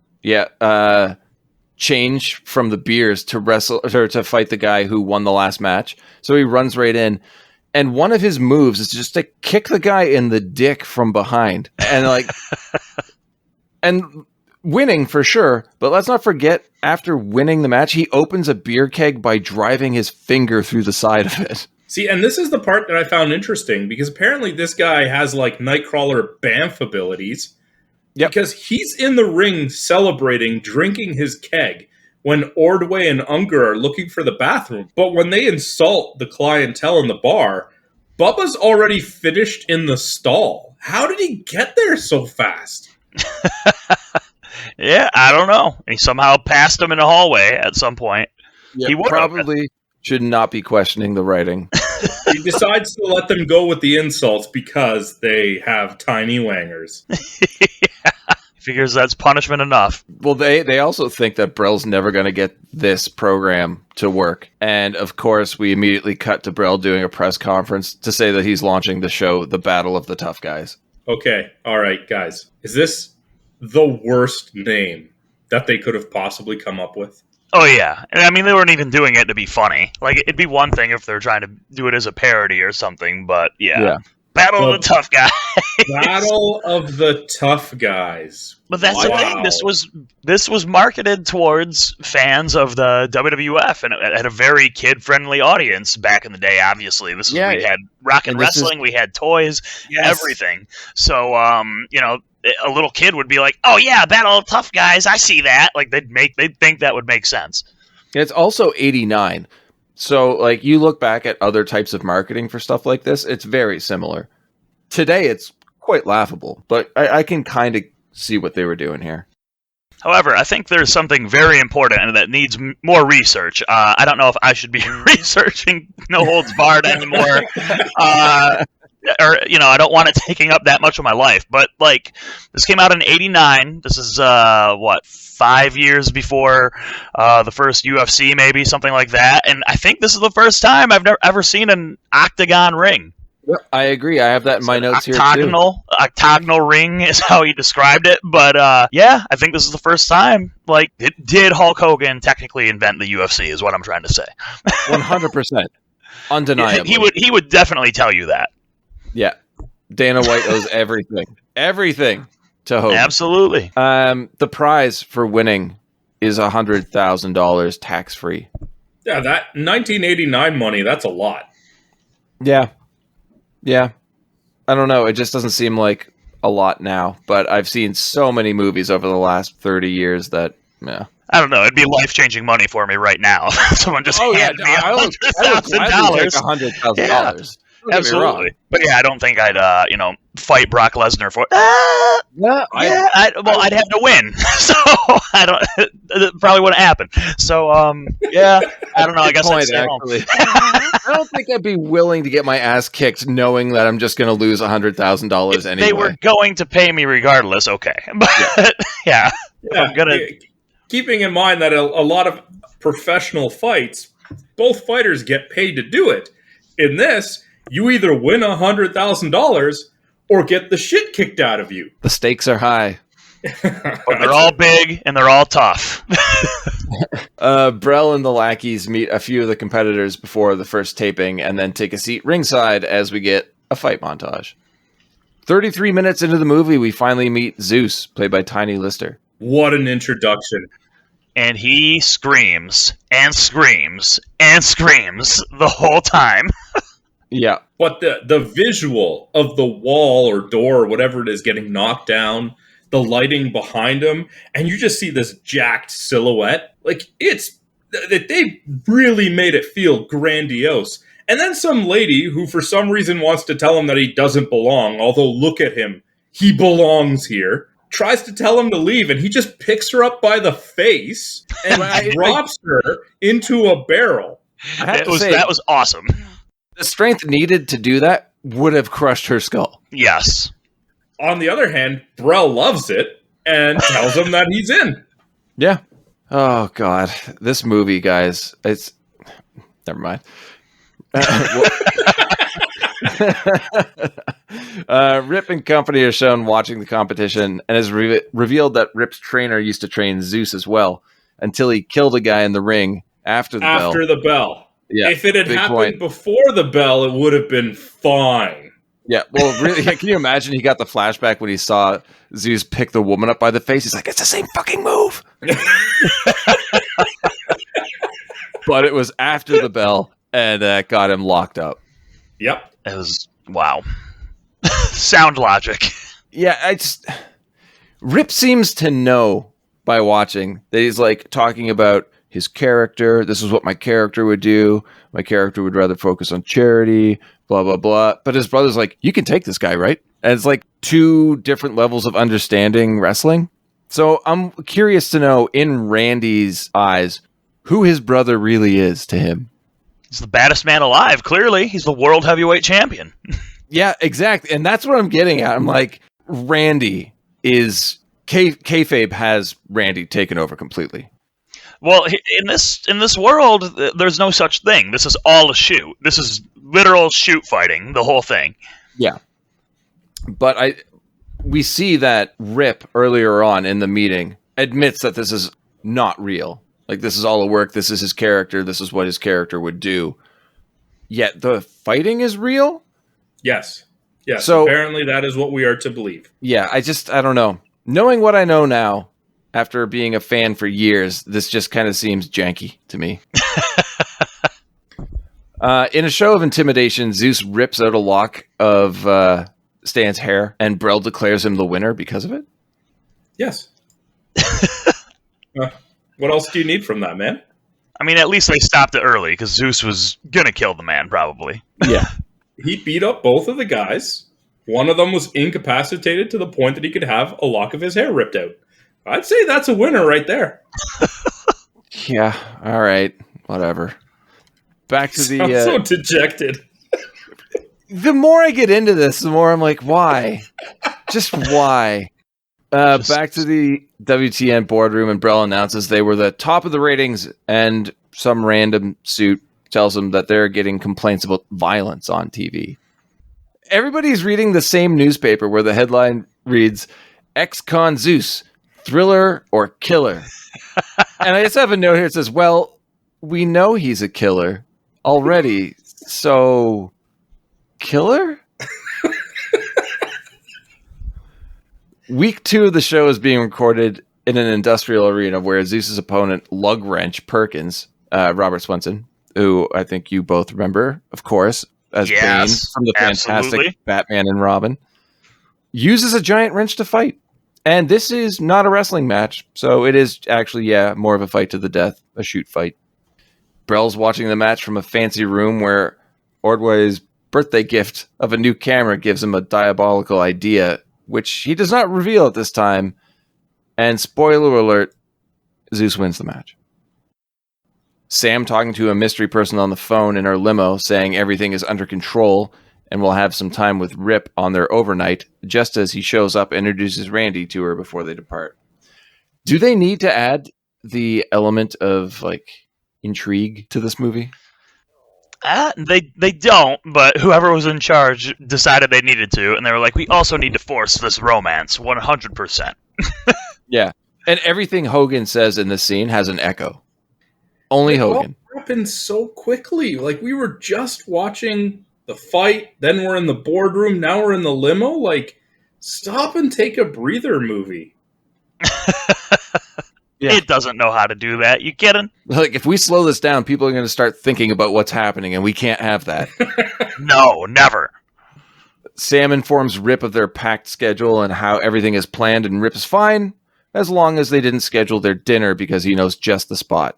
change from the beers to wrestle or to fight the guy who won the last match. So he runs right in, and one of his moves is just to kick the guy in the dick from behind, and and winning for sure. But let's not forget, after winning the match, he opens a beer keg by driving his finger through the side of it. See, and this is the part that I found interesting, because apparently this guy has, Nightcrawler Bamf abilities. Yep. Because he's in the ring celebrating, drinking his keg, when Ordway and Unger are looking for the bathroom. But when they insult the clientele in the bar, Bubba's already finished in the stall. How did he get there so fast? Yeah, I don't know. He somehow passed him in the hallway at some point. Yeah, he would probably should not be questioning the writing. He decides to let them go with the insults because they have tiny wangers. Yeah. Figures that's punishment enough. Well, they also think that Brel's never going to get this program to work. And, of course, we immediately cut to Brel doing a press conference to say that he's launching the show, The Battle of the Tough Guys. Okay, all right, guys. Is this the worst name that they could have possibly come up with? Oh, yeah. And I mean, they weren't even doing it to be funny. It'd be one thing if they're trying to do it as a parody or something, but yeah. Battle of the Tough Guys. Battle of the Tough Guys. But that's the thing. This was marketed towards fans of the WWF and at a very kid-friendly audience back in the day, obviously. We had rock and wrestling, we had toys, everything. So, a little kid would be like, "Oh yeah, Battle of Tough Guys, I see that." They'd think that would make sense. It's also 89. So, you look back at other types of marketing for stuff like this, it's very similar. Today, it's quite laughable, but I can kind of see what they were doing here. However, I think there's something very important and that needs more research. I don't know if I should be researching No Holds Barred anymore. I don't want it taking up that much of my life. But, this came out in 89. This is, 5 years before the first UFC, maybe, something like that. And I think this is the first time I've ever seen an octagon ring. Yep, I agree. I have that in my notes here, too. Octagonal ring is how he described it. But, I think this is the first time. Did Hulk Hogan technically invent the UFC, is what I'm trying to say. 100%. Undeniably. He would definitely tell you that. Yeah. Dana White owes everything. Everything to Hogan. Absolutely. The prize for winning is $100,000 tax-free. Yeah, that 1989 money, that's a lot. Yeah. I don't know. It just doesn't seem like a lot now, but I've seen so many movies over the last 30 years that Yeah. I don't know. It'd be life-changing money for me right now. Someone just handed me I would $100,000. take $100,000. Yeah. Don't get me wrong. Absolutely. But yeah, I don't think I'd, fight Brock Lesnar for. Yeah, I'd have to win, so I don't. It probably wouldn't happen. So, yeah, I don't know. I guess I'd stay home. I don't think I'd be willing to get my ass kicked knowing that I'm just going to lose $100,000 anyway. They were going to pay me regardless. Okay, but yeah. I'm gonna. Keeping in mind that a lot of professional fights, both fighters get paid to do it. In this, you either win $100,000 or get the shit kicked out of you. The stakes are high. But they're all big and they're all tough. Brell and the lackeys meet a few of the competitors before the first taping and then take a seat ringside as we get a fight montage. 33 minutes into the movie, we finally meet Zeus, played by Tiny Lister. What an introduction. And he screams and screams and screams the whole time. Yeah. But the visual of the wall or door or whatever it is getting knocked down, the lighting behind him, and you just see this jacked silhouette. Like, they really made it feel grandiose. And then some lady who for some reason wants to tell him that he doesn't belong, although look at him, he belongs here, tries to tell him to leave, and he just picks her up by the face and drops her into a barrel. That was awesome. The strength needed to do that would have crushed her skull. Yes. On the other hand, Brell loves it and tells him that he's in. Yeah. Oh, God. This movie, guys, it's... Never mind. Rip and company are shown watching the competition and is revealed that Rip's trainer used to train Zeus as well until he killed a guy in the ring after the bell. Yeah, if it had happened before the bell, it would have been fine. Yeah, well, really, can you imagine he got the flashback when he saw Zeus pick the woman up by the face? He's like, it's the same fucking move. But it was after the bell, and that got him locked up. Yep. It was, wow. Sound logic. Yeah, Rip seems to know by watching that he's like talking about his character. This is what my character would do. My character would rather focus on charity, blah, blah, blah. But his brother's like, you can take this guy, right? And it's like two different levels of understanding wrestling. So I'm curious to know, in Randy's eyes, who his brother really is to him. He's the baddest man alive, clearly. He's the world heavyweight champion. Yeah, exactly. And that's what I'm getting at. I'm like, Randy is... Kayfabe has Randy taken over completely. Well, in this world, there's no such thing. This is all a shoot. This is literal shoot fighting, the whole thing. Yeah. But we see that Rip earlier on in the meeting admits that this is not real. Like, this is all a work. This is his character. This is what his character would do. Yet the fighting is real? Yes. Yes. So, apparently that is what we are to believe. Yeah, I don't know. Knowing what I know now, after being a fan for years, this just kind of seems janky to me. In a show of intimidation, Zeus rips out a lock of Stan's hair, and Brell declares him the winner because of it? Yes. What else do you need from that, man? I mean, at least they stopped it early, because Zeus was going to kill the man, probably. Yeah. He beat up both of the guys. One of them was incapacitated to the point that he could have a lock of his hair ripped out. I'd say that's a winner right there. Yeah, all right, whatever. Back to the... I'm so dejected. The more I get into this, the more I'm like, why? Just why? Back to the WTN boardroom, and Brell announces they were the top of the ratings, and some random suit tells them that they're getting complaints about violence on TV. Everybody's reading the same newspaper where the headline reads, Ex-Con Zeus, thriller or killer? And I just have a note here that says, well, we know he's a killer already, so killer? Week 2 of the show is being recorded in an industrial arena where Zeus's opponent, Lug Wrench Perkins, Robert Swenson, who I think you both remember, of course, as Bane from the fantastic Batman and Robin, uses a giant wrench to fight. And this is not a wrestling match, so it is actually, more of a fight to the death, a shoot fight. Brell's watching the match from a fancy room where Ordway's birthday gift of a new camera gives him a diabolical idea, which he does not reveal at this time. And spoiler alert, Zeus wins the match. Sam talking to a mystery person on the phone in her limo saying everything is under control and will have some time with Rip on their overnight, just as he shows up and introduces Randy to her before they depart. Do they need to add the element of, like, intrigue to this movie? They don't, but whoever was in charge decided they needed to, and they were like, we also need to force this romance 100%. Yeah. And everything Hogan says in this scene has an echo. Only Hogan. It all happened so quickly. Like, we were just watching the fight, then we're in the boardroom, now we're in the limo. Like, stop and take a breather, movie. Yeah. It doesn't know how to do that. You kidding? Like, if we slow this down, people are going to start thinking about what's happening, and we can't have that. No, never. Sam informs Rip of their packed schedule and how everything is planned, and Rip is fine as long as they didn't schedule their dinner because he knows just the spot.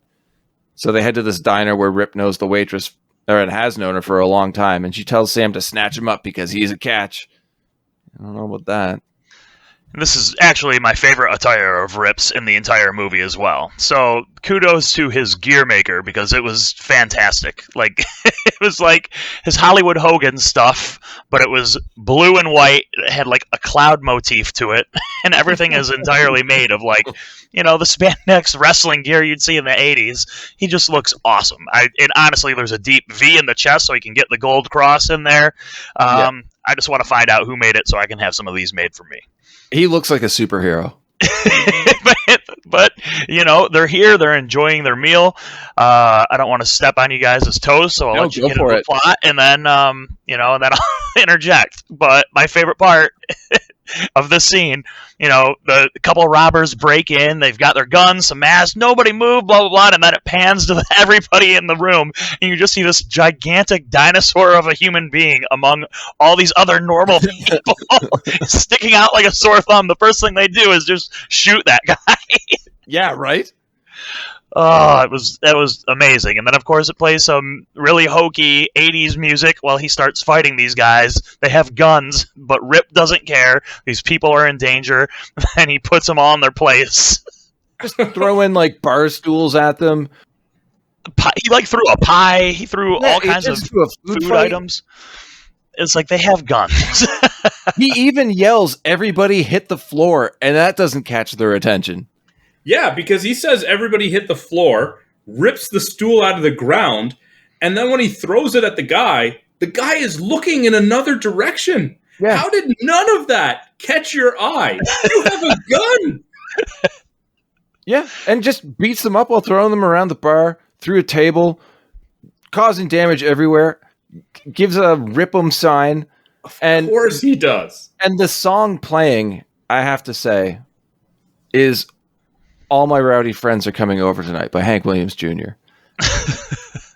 So they head to this diner where Rip knows the waitress, or it has known her for a long time, and she tells Sam to snatch him up because he's a catch. I don't know about that. This is actually my favorite attire of Rip's in the entire movie as well. So kudos to his gear maker because it was fantastic. Like, it was like his Hollywood Hogan stuff, but it was blue and white. It had like a cloud motif to it, and everything is entirely made of, like, you know, the spandex wrestling gear you'd see in the 80s. He just looks awesome. And honestly, there's a deep V in the chest so he can get the gold cross in there. I just want to find out who made it so I can have some of these made for me. He looks like a superhero. but, you know, they're here. They're enjoying their meal. I don't want to step on you guys' toes, so I'll let you get into the plot, and then, you know, and then I'll interject. But my favorite part of this scene, you know, the couple of robbers break in. They've got their guns, some masks. Nobody move, blah, blah, blah. And then it pans to everybody in the room, and you just see this gigantic dinosaur of a human being among all these other normal people sticking out like a sore thumb. The first thing they do is just shoot that guy. Yeah, right? Oh, that was amazing. And then, of course, it plays some really hokey 80s music while he starts fighting these guys. They have guns, but Rip doesn't care. These people are in danger, and he puts them all in their place. Just throw in, like, bar stools at them. He, like, threw a pie. He threw all kinds of food items. It's like they have guns. He even yells, "Everybody hit the floor," and that doesn't catch their attention. Yeah, because he says everybody hit the floor, rips the stool out of the ground, and then when he throws it at the guy is looking in another direction. Yeah. How did none of that catch your eye? You have a gun! Yeah, and just beats them up while throwing them around the bar, through a table, causing damage everywhere, gives a rip 'em sign. Of course he does. And the song playing, I have to say, is All My Rowdy Friends Are Coming Over Tonight by Hank Williams Jr.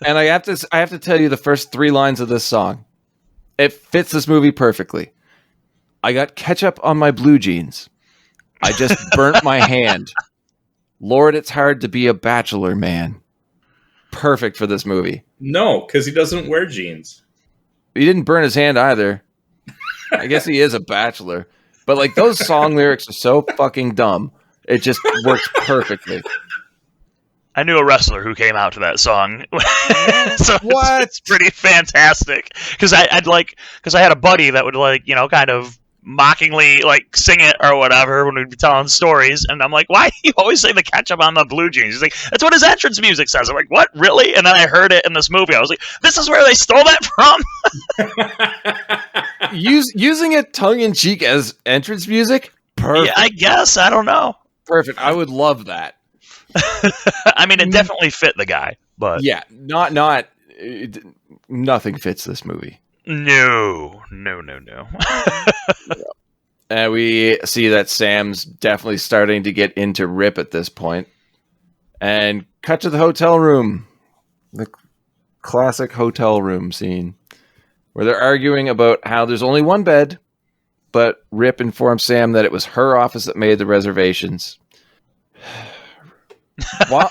And I have to tell you the first 3 lines of this song. It fits this movie perfectly. I got ketchup on my blue jeans. I just burnt my hand. Lord, it's hard to be a bachelor, man. Perfect for this movie. No, because he doesn't wear jeans. He didn't burn his hand either. I guess he is a bachelor. But, like, those song lyrics are so fucking dumb. It just works perfectly. I knew a wrestler who came out to that song. So what? It's pretty fantastic. Because I had a buddy that would, like, you know, kind of mockingly, like, sing it or whatever when we'd be telling stories, and I'm like, why do you always say the ketchup on the blue jeans? He's like, that's what his entrance music says. I'm like, what, really? And then I heard it in this movie. I was like, this is where they stole that from? Using it tongue-in-cheek as entrance music? Perfect. Yeah, I guess. I don't know. Perfect. I would love that. I mean, it definitely fit the guy, but yeah, nothing fits this movie. No. And we see that Sam's definitely starting to get into Rip at this point. And cut to the hotel room. The classic hotel room scene. Where they're arguing about how there's only one bed, but Rip informs Sam that it was her office that made the reservations. Well,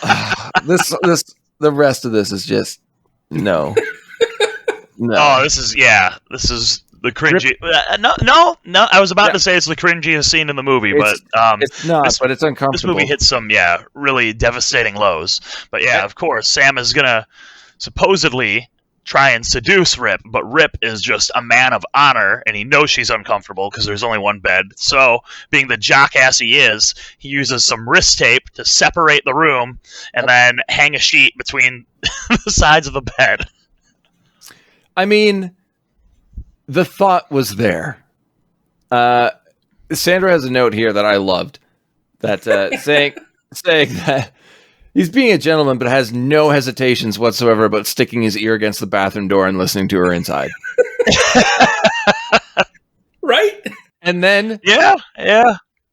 the rest of this is just no. Oh, this is the cringy. No. I was about to say it's the cringiest scene in the movie, but it's not. But it's uncomfortable. This movie hits some really devastating lows. But of course, Sam is gonna supposedly try and seduce Rip, but Rip is just a man of honor, and he knows she's uncomfortable because there's only one bed. So, being the jockass he is, he uses some wrist tape to separate the room and then hang a sheet between the sides of the bed. I mean, the thought was there. Sandra has a note here that I loved, that saying that he's being a gentleman, but has no hesitations whatsoever about sticking his ear against the bathroom door and listening to her inside. Right? And then, yeah.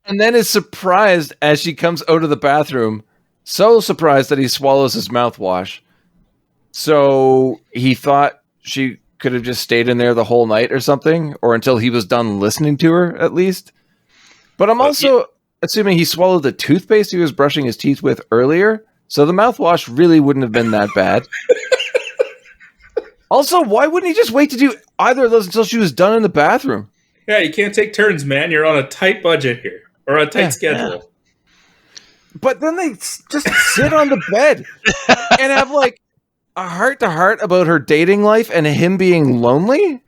And then is surprised as she comes out of the bathroom. So surprised that he swallows his mouthwash. So he thought she could have just stayed in there the whole night or something, or until he was done listening to her, at least. But I'm also assuming he swallowed the toothpaste he was brushing his teeth with earlier, so the mouthwash really wouldn't have been that bad. Also, why wouldn't he just wait to do either of those until she was done in the bathroom? Yeah, you can't take turns, man. You're on a tight budget here, or a tight schedule. Yeah. But then they just sit on the bed and have like a heart-to-heart about her dating life and him being lonely?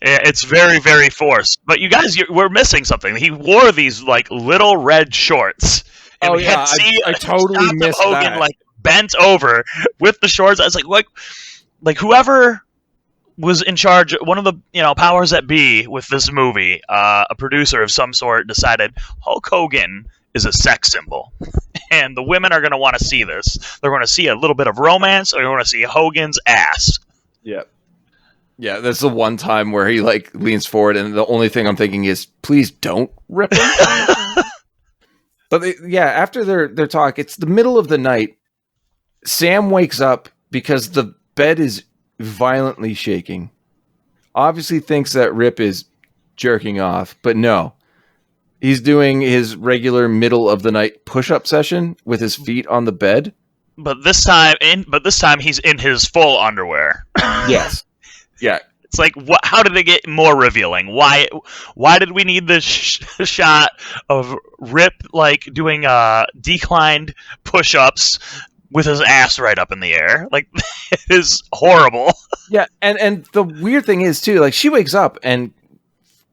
Yeah, it's very, very forced. But you guys, we're missing something. He wore these like little red shorts. And I totally missed Hogan, that. like bent over with the shorts. I was like whoever was in charge, one of the powers that be with this movie, a producer of some sort, decided Hulk Hogan is a sex symbol. And the women are going to want to see this. They're going to see a little bit of romance, or they're going to see Hogan's ass. Yep. Yeah, that's the one time where he like leans forward, and the only thing I'm thinking is, please don't rip him. But after their talk, it's the middle of the night. Sam wakes up because the bed is violently shaking. Obviously thinks that Rip is jerking off, but no. He's doing his regular middle of the night push-up session with his feet on the bed. But this time he's in his full underwear. Yes. Yeah. It's like, how did they get more revealing? Why did we need this shot of Rip like doing declined push-ups with his ass right up in the air? Like, it is horrible. Yeah, and the weird thing is too, like, she wakes up and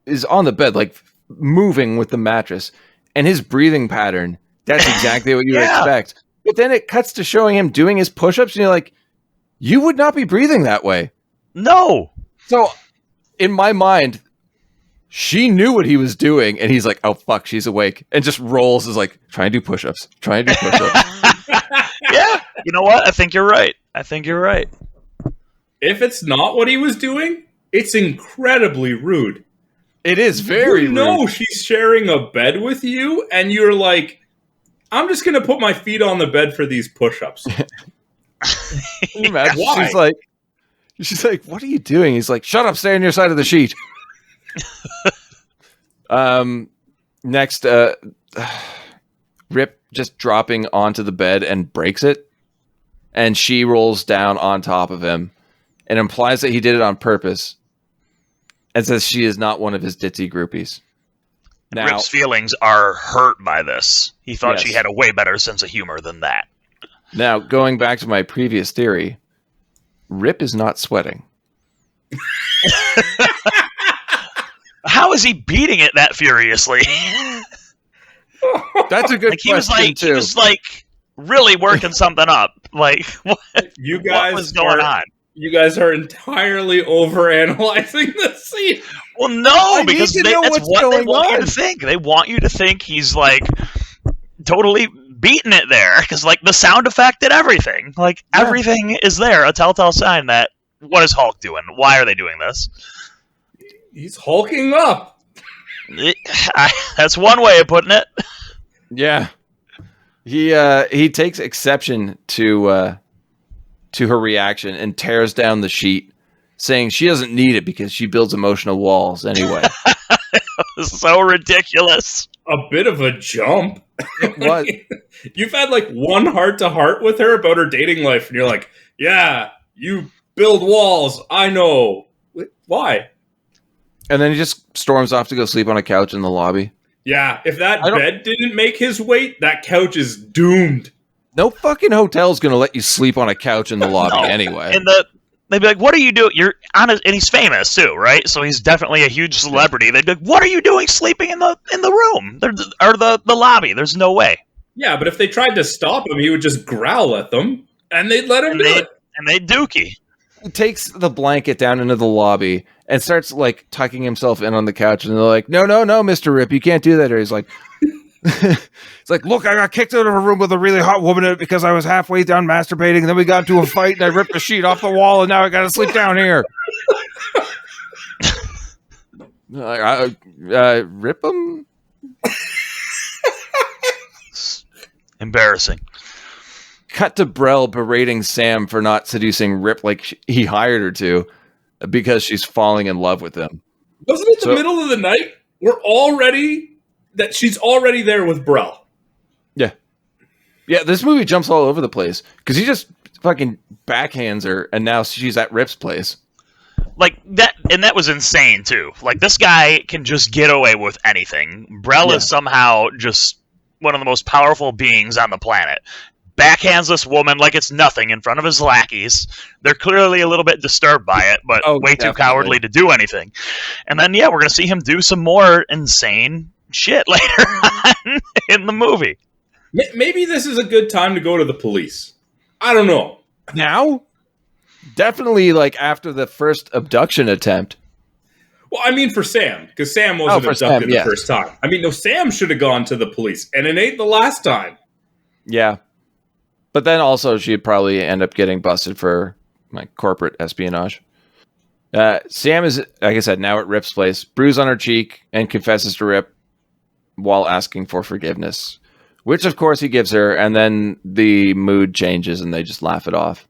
is on the bed, like moving with the mattress, and his breathing pattern, that's exactly what you would expect. But then it cuts to showing him doing his push-ups, and you're like, you would not be breathing that way. No. So, in my mind, she knew what he was doing, and he's like, oh, fuck, she's awake, and just rolls, is like, try and do push-ups. Yeah, you know what? I think you're right. If it's not what he was doing, it's incredibly rude. It is very rude. You know she's sharing a bed with you, and you're like, I'm just going to put my feet on the bed for these push-ups. Imagine, why? She's like, what are you doing? He's like, shut up, stay on your side of the sheet. Next, Rip just dropping onto the bed and breaks it, and she rolls down on top of him and implies that he did it on purpose and says she is not one of his ditzy groupies. Now, Rip's feelings are hurt by this. He thought she had a way better sense of humor than that. Now, going back to my previous theory, Rip is not sweating. How is he beating it that furiously? That's a good question, too. He was like really working something up. Like, what was going on? You guys are entirely overanalyzing the scene. Well, no, because that's what they want you to think. They want you to think he's like totally beating it there, because like the sound effect and everything, like everything is there, a telltale sign that what is Hulk doing? Why are they doing this? He's hulking up. That's one way of putting it. Yeah, he takes exception to her reaction and tears down the sheet, saying she doesn't need it because she builds emotional walls anyway. So ridiculous. A bit of a jump. It was. You've had like one heart-to-heart with her about her dating life, and you're like, yeah, you build walls. I know. Why? And then he just storms off to go sleep on a couch in the lobby. Yeah, if that bed didn't make his weight, that couch is doomed. No fucking hotel's going to let you sleep on a couch in the lobby anyway. And they'd be like, what are you doing? You're on and he's famous too, right? So he's definitely a huge celebrity. They'd be like, what are you doing sleeping in the room? Or the lobby? There's no way. Yeah, but if they tried to stop him, he would just growl at them, and they'd let him do it. And they'd dookie. He takes the blanket down into the lobby and starts like tucking himself in on the couch, and they're like, no, Mr. Rip, you can't do that. Or he's like, it's like, look, I got kicked out of a room with a really hot woman in it because I was halfway done masturbating, and then we got into a fight, and I ripped the sheet off the wall, and now I got to sleep down here. Rip him? Embarrassing. Cut to Brell berating Sam for not seducing Rip like he hired her to because she's falling in love with him. Wasn't it the middle of the night? She's already there with Brell. Yeah, this movie jumps all over the place because he just fucking backhands her, and now she's at Rip's place. Like that, and that was insane too. Like, this guy can just get away with anything. Brell is somehow just one of the most powerful beings on the planet. Backhands this woman like it's nothing in front of his lackeys. They're clearly a little bit disturbed by it, but way too cowardly to do anything. And then, we're going to see him do some more insane shit later on in the movie. Maybe this is a good time to go to the police. I don't know. Now? Definitely, like, after the first abduction attempt. Well, I mean for Sam, because Sam wasn't abducted the first time. I mean, no, Sam should have gone to the police, and it ain't the last time. Yeah. But then also she'd probably end up getting busted for like corporate espionage. Sam is, like I said, now at Rip's place, bruise on her cheek, and confesses to Rip while asking for forgiveness, which of course he gives her, and then the mood changes and they just laugh it off.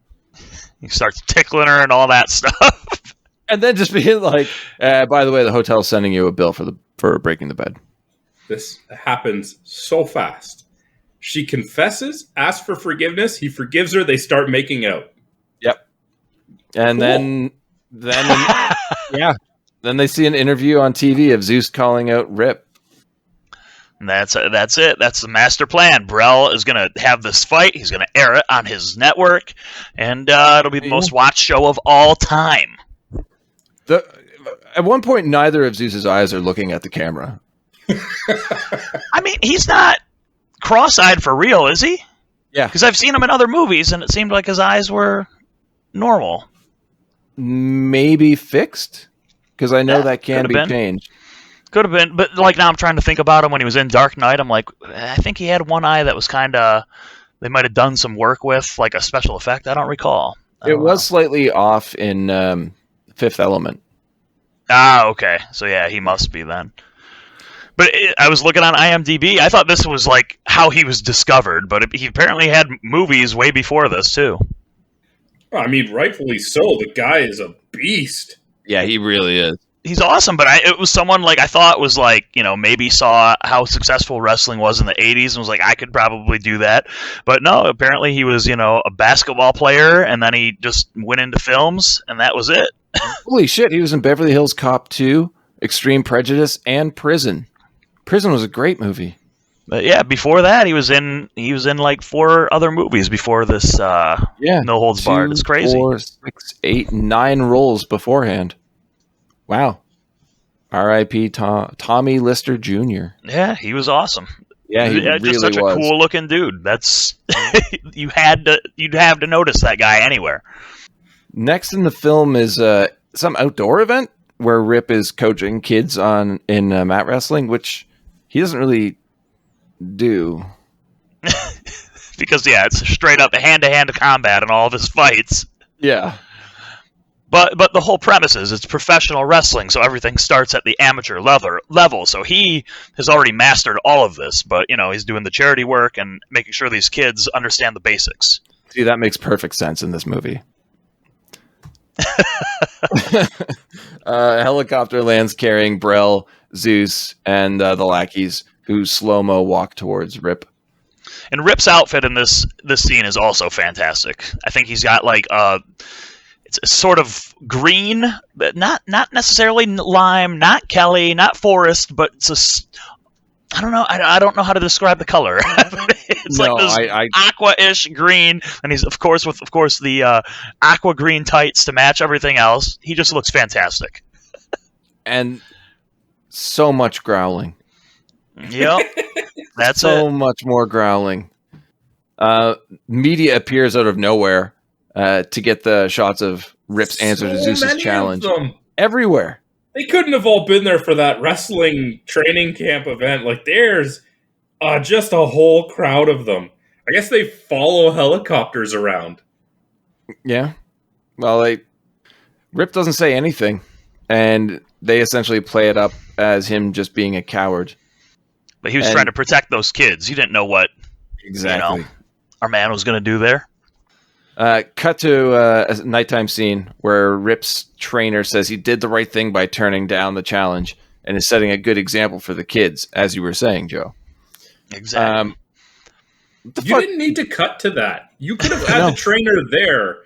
He starts tickling her and all that stuff. And then just being like, by the way, the hotel's sending you a bill for breaking the bed. This happens so fast. She confesses, asks for forgiveness, he forgives her, they start making out. Yep. And cool. then they see an interview on TV of Zeus calling out Rip. And that's it. That's the master plan. Brell is going to have this fight. He's going to air it on his network, and it'll be the most watched show of all time. At one point, neither of Zeus's eyes are looking at the camera. I mean, he's not cross-eyed for real, is he? Yeah. Because I've seen him in other movies, and it seemed like his eyes were normal. Maybe fixed? Because I know that can be changed. Could have been, but like now I'm trying to think about him when he was in Dark Knight. I'm like, I think he had one eye that was kind of, they might have done some work with, like a special effect. I don't recall. It was slightly off in Fifth Element. Ah, okay. So yeah, he must be then. But I was looking on IMDb. I thought this was like how he was discovered, but he apparently had movies way before this too. Well, I mean, rightfully so. The guy is a beast. Yeah, he really is. He's awesome, but it was someone like I thought was like, maybe saw how successful wrestling was in the 80s and was like, I could probably do that. But no, apparently he was, a basketball player, and then he just went into films, and that was it. Holy shit, he was in Beverly Hills Cop 2, Extreme Prejudice, and Prison. Prison was a great movie. But yeah, before that, he was in like 4 other movies before this No Holds Barred. It's crazy. 4, 6, 8, 9 roles beforehand. Wow. R.I.P. Tommy Lister Jr. Yeah, he was awesome. Yeah, he really just such was. A cool looking dude. That's you'd have to notice that guy anywhere. Next in the film is some outdoor event where Rip is coaching kids in mat wrestling, which he doesn't really do. Because it's straight up hand-to-hand combat in all of his fights. Yeah. But the whole premise is it's professional wrestling, so everything starts at the amateur level. So he has already mastered all of this, but he's doing the charity work and making sure these kids understand the basics. See, that makes perfect sense in this movie. A helicopter lands carrying Brel, Zeus, and the lackeys, who slow-mo walk towards Rip. And Rip's outfit in this scene is also fantastic. I think he's got like it's a sort of green, but not necessarily lime, not Kelly, not forest, but it's I don't know. I don't know how to describe the color. It's like this aqua-ish green, and he's of course the aqua green tights to match everything else. He just looks fantastic. And so much growling. Yep, that's so it. much more growling. Media appears out of nowhere to get the shots of Rip's answer to Zeus's challenge. Everywhere. They couldn't have all been there for that wrestling training camp event. Like, there's just a whole crowd of them. I guess they follow helicopters around. Yeah. Well, Rip doesn't say anything, and they essentially play it up as him just being a coward. But he was trying to protect those kids. He didn't know what exactly our man was going to do there. Cut to a nighttime scene where Rip's trainer says he did the right thing by turning down the challenge and is setting a good example for the kids, as you were saying, Joe. Exactly. You didn't need to cut to that. You could have had the trainer there,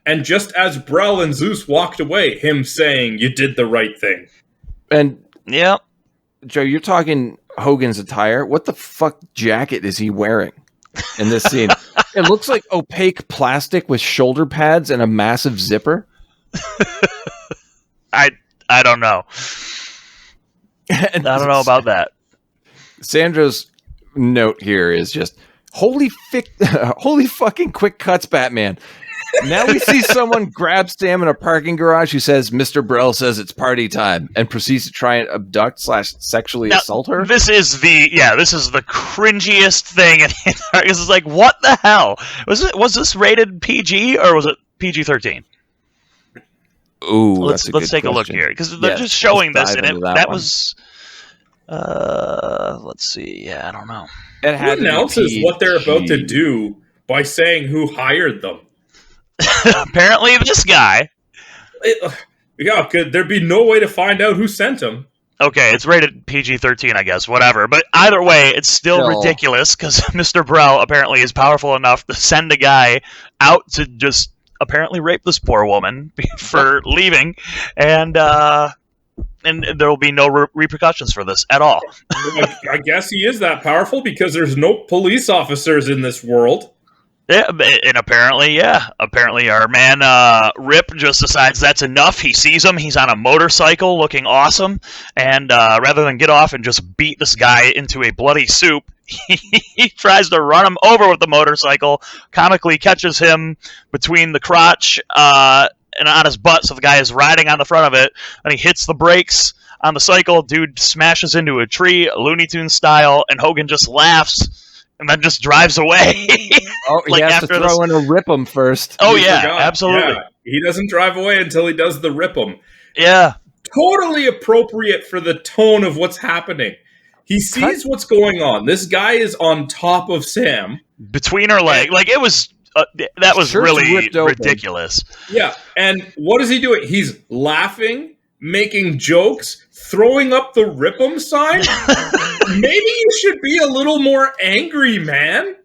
and just as Brel and Zeus walked away, him saying, "You did the right thing." And yeah, Joe, you're talking Hogan's attire. What the fuck jacket is he wearing in this scene? It looks like opaque plastic with shoulder pads and a massive zipper. I don't know. I don't know about that. Sandro's note here is just holy fucking quick cuts, Batman. Now we see someone grab Sam in a parking garage who says, "Mr. Brel says it's party time," and proceeds to try and abduct / sexually assault her. This is the cringiest thing. This is like, what the hell? Was this rated PG or was it PG-13? Ooh, let's take a look here, because they're just showing this, and that was. Let's see. Yeah, I don't know. Who announces what they're about to do by saying who hired them? Apparently, this guy. Could there be no way to find out who sent him? Okay, it's rated PG-13, I guess, whatever. But either way, it's still ridiculous, because Mr. Brel apparently is powerful enough to send a guy out to just apparently rape this poor woman for leaving, and there will be no repercussions for this at all. I guess he is that powerful because there's no police officers in this world. Yeah, and apparently our man Rip just decides that's enough. He sees him. He's on a motorcycle looking awesome. And rather than get off and just beat this guy into a bloody soup, he tries to run him over with the motorcycle, comically catches him between the crotch and on his butt, so the guy is riding on the front of it, and he hits the brakes on the cycle. Dude smashes into a tree, Looney Tunes style, and Hogan just laughs and then just drives away. Oh, he has to throw in a rip 'em first. Oh, yeah, absolutely. Yeah. He doesn't drive away until he does the rip 'em. Yeah. Totally appropriate for the tone of what's happening. He sees what's going on. This guy is on top of Sam. Between her leg. Like, it was... that was really ridiculous. Yeah, and what is he doing? He's laughing, making jokes, throwing up the rip 'em sign? Maybe you should be a little more angry, man.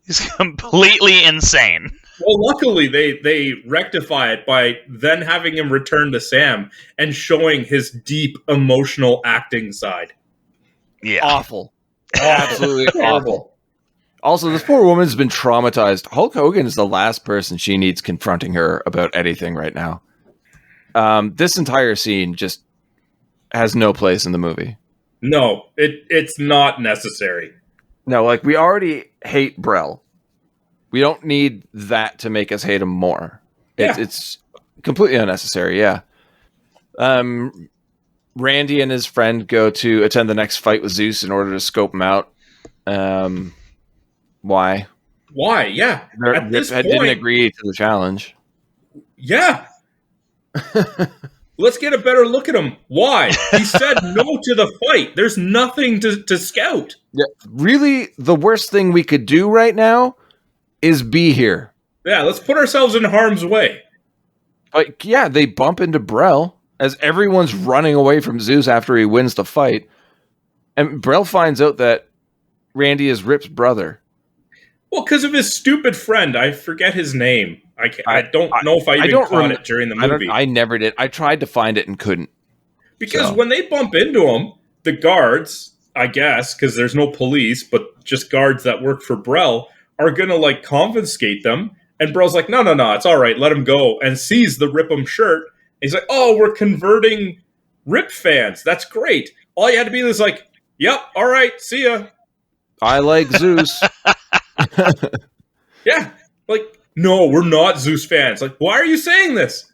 He's completely insane. Well, luckily, they rectify it by then having him return to Sam and showing his deep emotional acting side. Yeah. Awful. Absolutely awful. Also, this poor woman's been traumatized. Hulk Hogan is the last person she needs confronting her about anything right now. This entire scene just has no place in the movie. No, it's not necessary. No, like, we already hate Brel. We don't need that to make us hate him more. It's completely unnecessary, yeah. Randy and his friend go to attend the next fight with Zeus in order to scope him out. Why? Why? Yeah. At this point, didn't agree to the challenge. Yeah. Let's get a better look at him. Why? He said no to the fight. There's nothing to scout. Yeah, really, the worst thing we could do right now is be here. Yeah, let's put ourselves in harm's way. But yeah, they bump into Brel as everyone's running away from Zeus after he wins the fight. And Brel finds out that Randy is Rip's brother. Well, because of his stupid friend. I forget his name. I don't know if I even caught it during the movie. I never did. I tried to find it and couldn't. Because when they bump into him, the guards, I guess, because there's no police, but just guards that work for Brel, are going to, like, confiscate them. And Brel's like, no, it's all right, let him go. And sees the Rip'em shirt. And he's like, oh, we're converting Rip fans. That's great. All you had to be was like, yep, all right, see ya. I like Zeus. Yeah, like, no, we're not Zeus fans. Like, why are you saying this?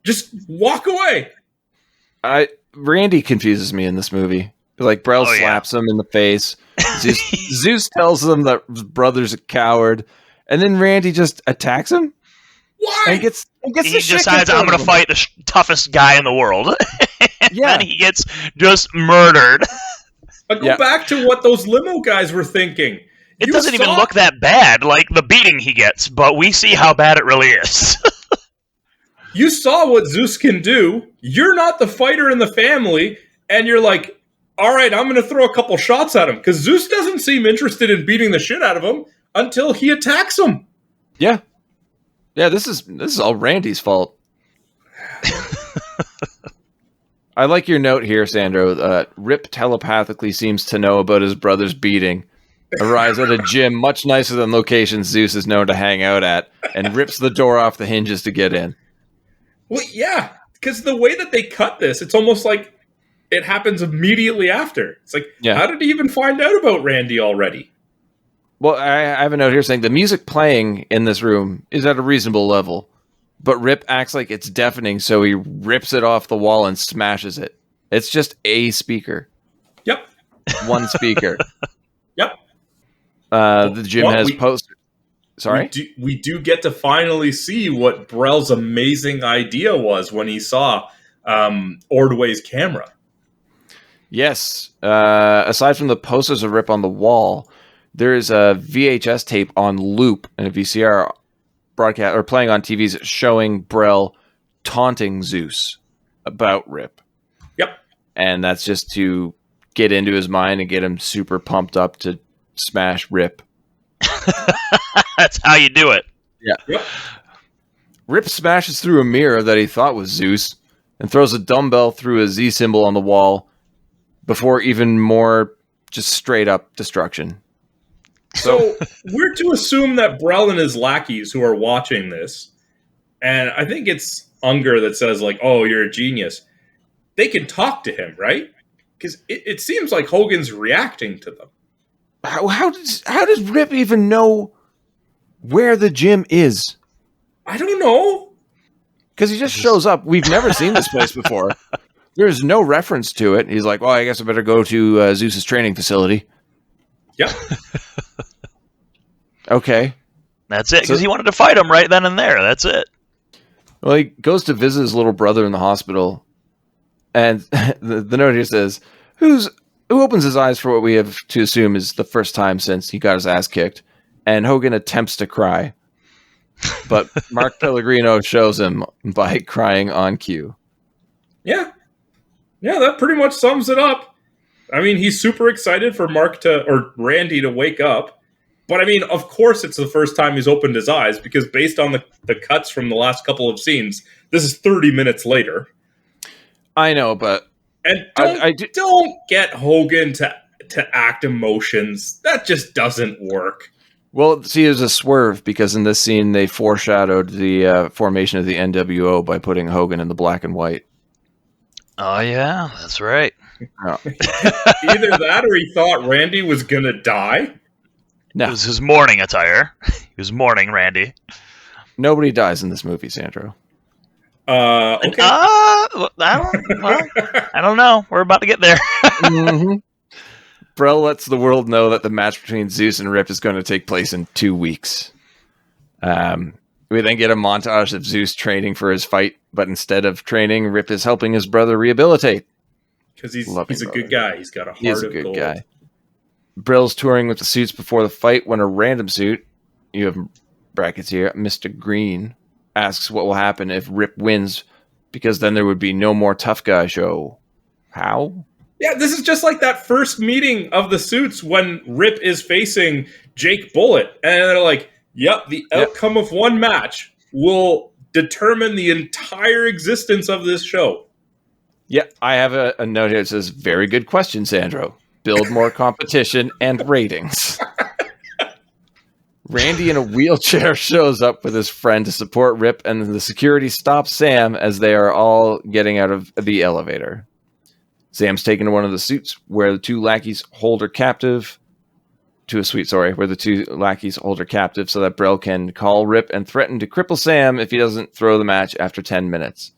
Just walk away. Randy confuses me in this movie. Like, Brel slaps him in the face. Zeus tells them that his brother's a coward. And then Randy just attacks him? Why? And gets He the shit decides, kicked out I'm going of to him. fight the toughest guy in the world. Yeah. And he gets just murdered. But go back to what those limo guys were thinking. It doesn't even look that bad, like the beating he gets, but we see how bad it really is. You saw what Zeus can do. You're not the fighter in the family, and you're like, all right, I'm going to throw a couple shots at him. Because Zeus doesn't seem interested in beating the shit out of him until he attacks him. Yeah. Yeah, this is all Randy's fault. I like your note here, Sandro. Rip telepathically seems to know about his brother's beating. Arrives at a gym much nicer than locations Zeus is known to hang out at, and rips the door off the hinges to get in. Well, yeah, because the way that they cut this, it's almost like it happens immediately after. It's like, how did he even find out about Randy already? Well, I have a note here saying the music playing in this room is at a reasonable level, but Rip acts like it's deafening, so he rips it off the wall and smashes it. It's just a speaker. Yep. One speaker. Yep. The gym has posters. Sorry? We do get to finally see what Brel's amazing idea was when he saw Ordway's camera. Yes. Aside from the posters of Rip on the wall, there is a VHS tape on loop and a VCR broadcast or playing on TVs showing Brel taunting Zeus about Rip. Yep. And that's just to get into his mind and get him super pumped up to smash Rip. That's how you do it. Yeah. Yep. Rip smashes through a mirror that he thought was Zeus and throws a dumbbell through a Z symbol on the wall before even more just straight up destruction. So we're to assume that Brel and his lackeys who are watching this, and I think it's Unger that says, like, oh, you're a genius. They can talk to him, right? Because it seems like Hogan's reacting to them. How does Rip even know where the gym is? I don't know. Because he just shows up. We've never seen this place before. There's no reference to it. He's like, well, I guess I better go to Zeus's training facility. Yep. Okay. That's it, because he wanted to fight him right then and there. That's it. Well, he goes to visit his little brother in the hospital, and the note here says, who opens his eyes for what we have to assume is the first time since he got his ass kicked, and Hogan attempts to cry. But Mark Pellegrino shows him by crying on cue. Yeah. Yeah, that pretty much sums it up. I mean, he's super excited for Randy to wake up. But I mean, of course it's the first time he's opened his eyes, because based on the cuts from the last couple of scenes, this is 30 minutes later. I know, but... And don't get Hogan to act emotions. That just doesn't work. Well, see, there's a swerve, because in this scene they foreshadowed the formation of the NWO by putting Hogan in the black and white. Oh, yeah, that's right. Oh. Either that or he thought Randy was going to die. No. It was his mourning attire. He was mourning Randy. Nobody dies in this movie, Sandro. Okay. I don't know. We're about to get there. Mm-hmm. Brel lets the world know that the match between Zeus and Rip is going to take place in 2 weeks. We then get a montage of Zeus training for his fight, but instead of training, Rip is helping his brother rehabilitate. Because he's a good guy. He's got a heart of gold. He's a good guy. Brill's touring with the suits before the fight when a random suit, you have brackets here, Mr. Green, asks what will happen if Rip wins, because then there would be no more tough guy show. How? Yeah, this is just like that first meeting of the suits when Rip is facing Jake Bullitt. And they're like, yep, the outcome of one match will determine the entire existence of this show. Yeah, I have a note here that says, very good question, Sandro. Build more competition and ratings. Randy in a wheelchair shows up with his friend to support Rip, and the security stops Sam as they are all getting out of the elevator. Sam's taken to one of the suites where the two lackeys hold her captive. To a suite, where the two lackeys hold her captive so that Brel can call Rip and threaten to cripple Sam if he doesn't throw the match after 10 minutes.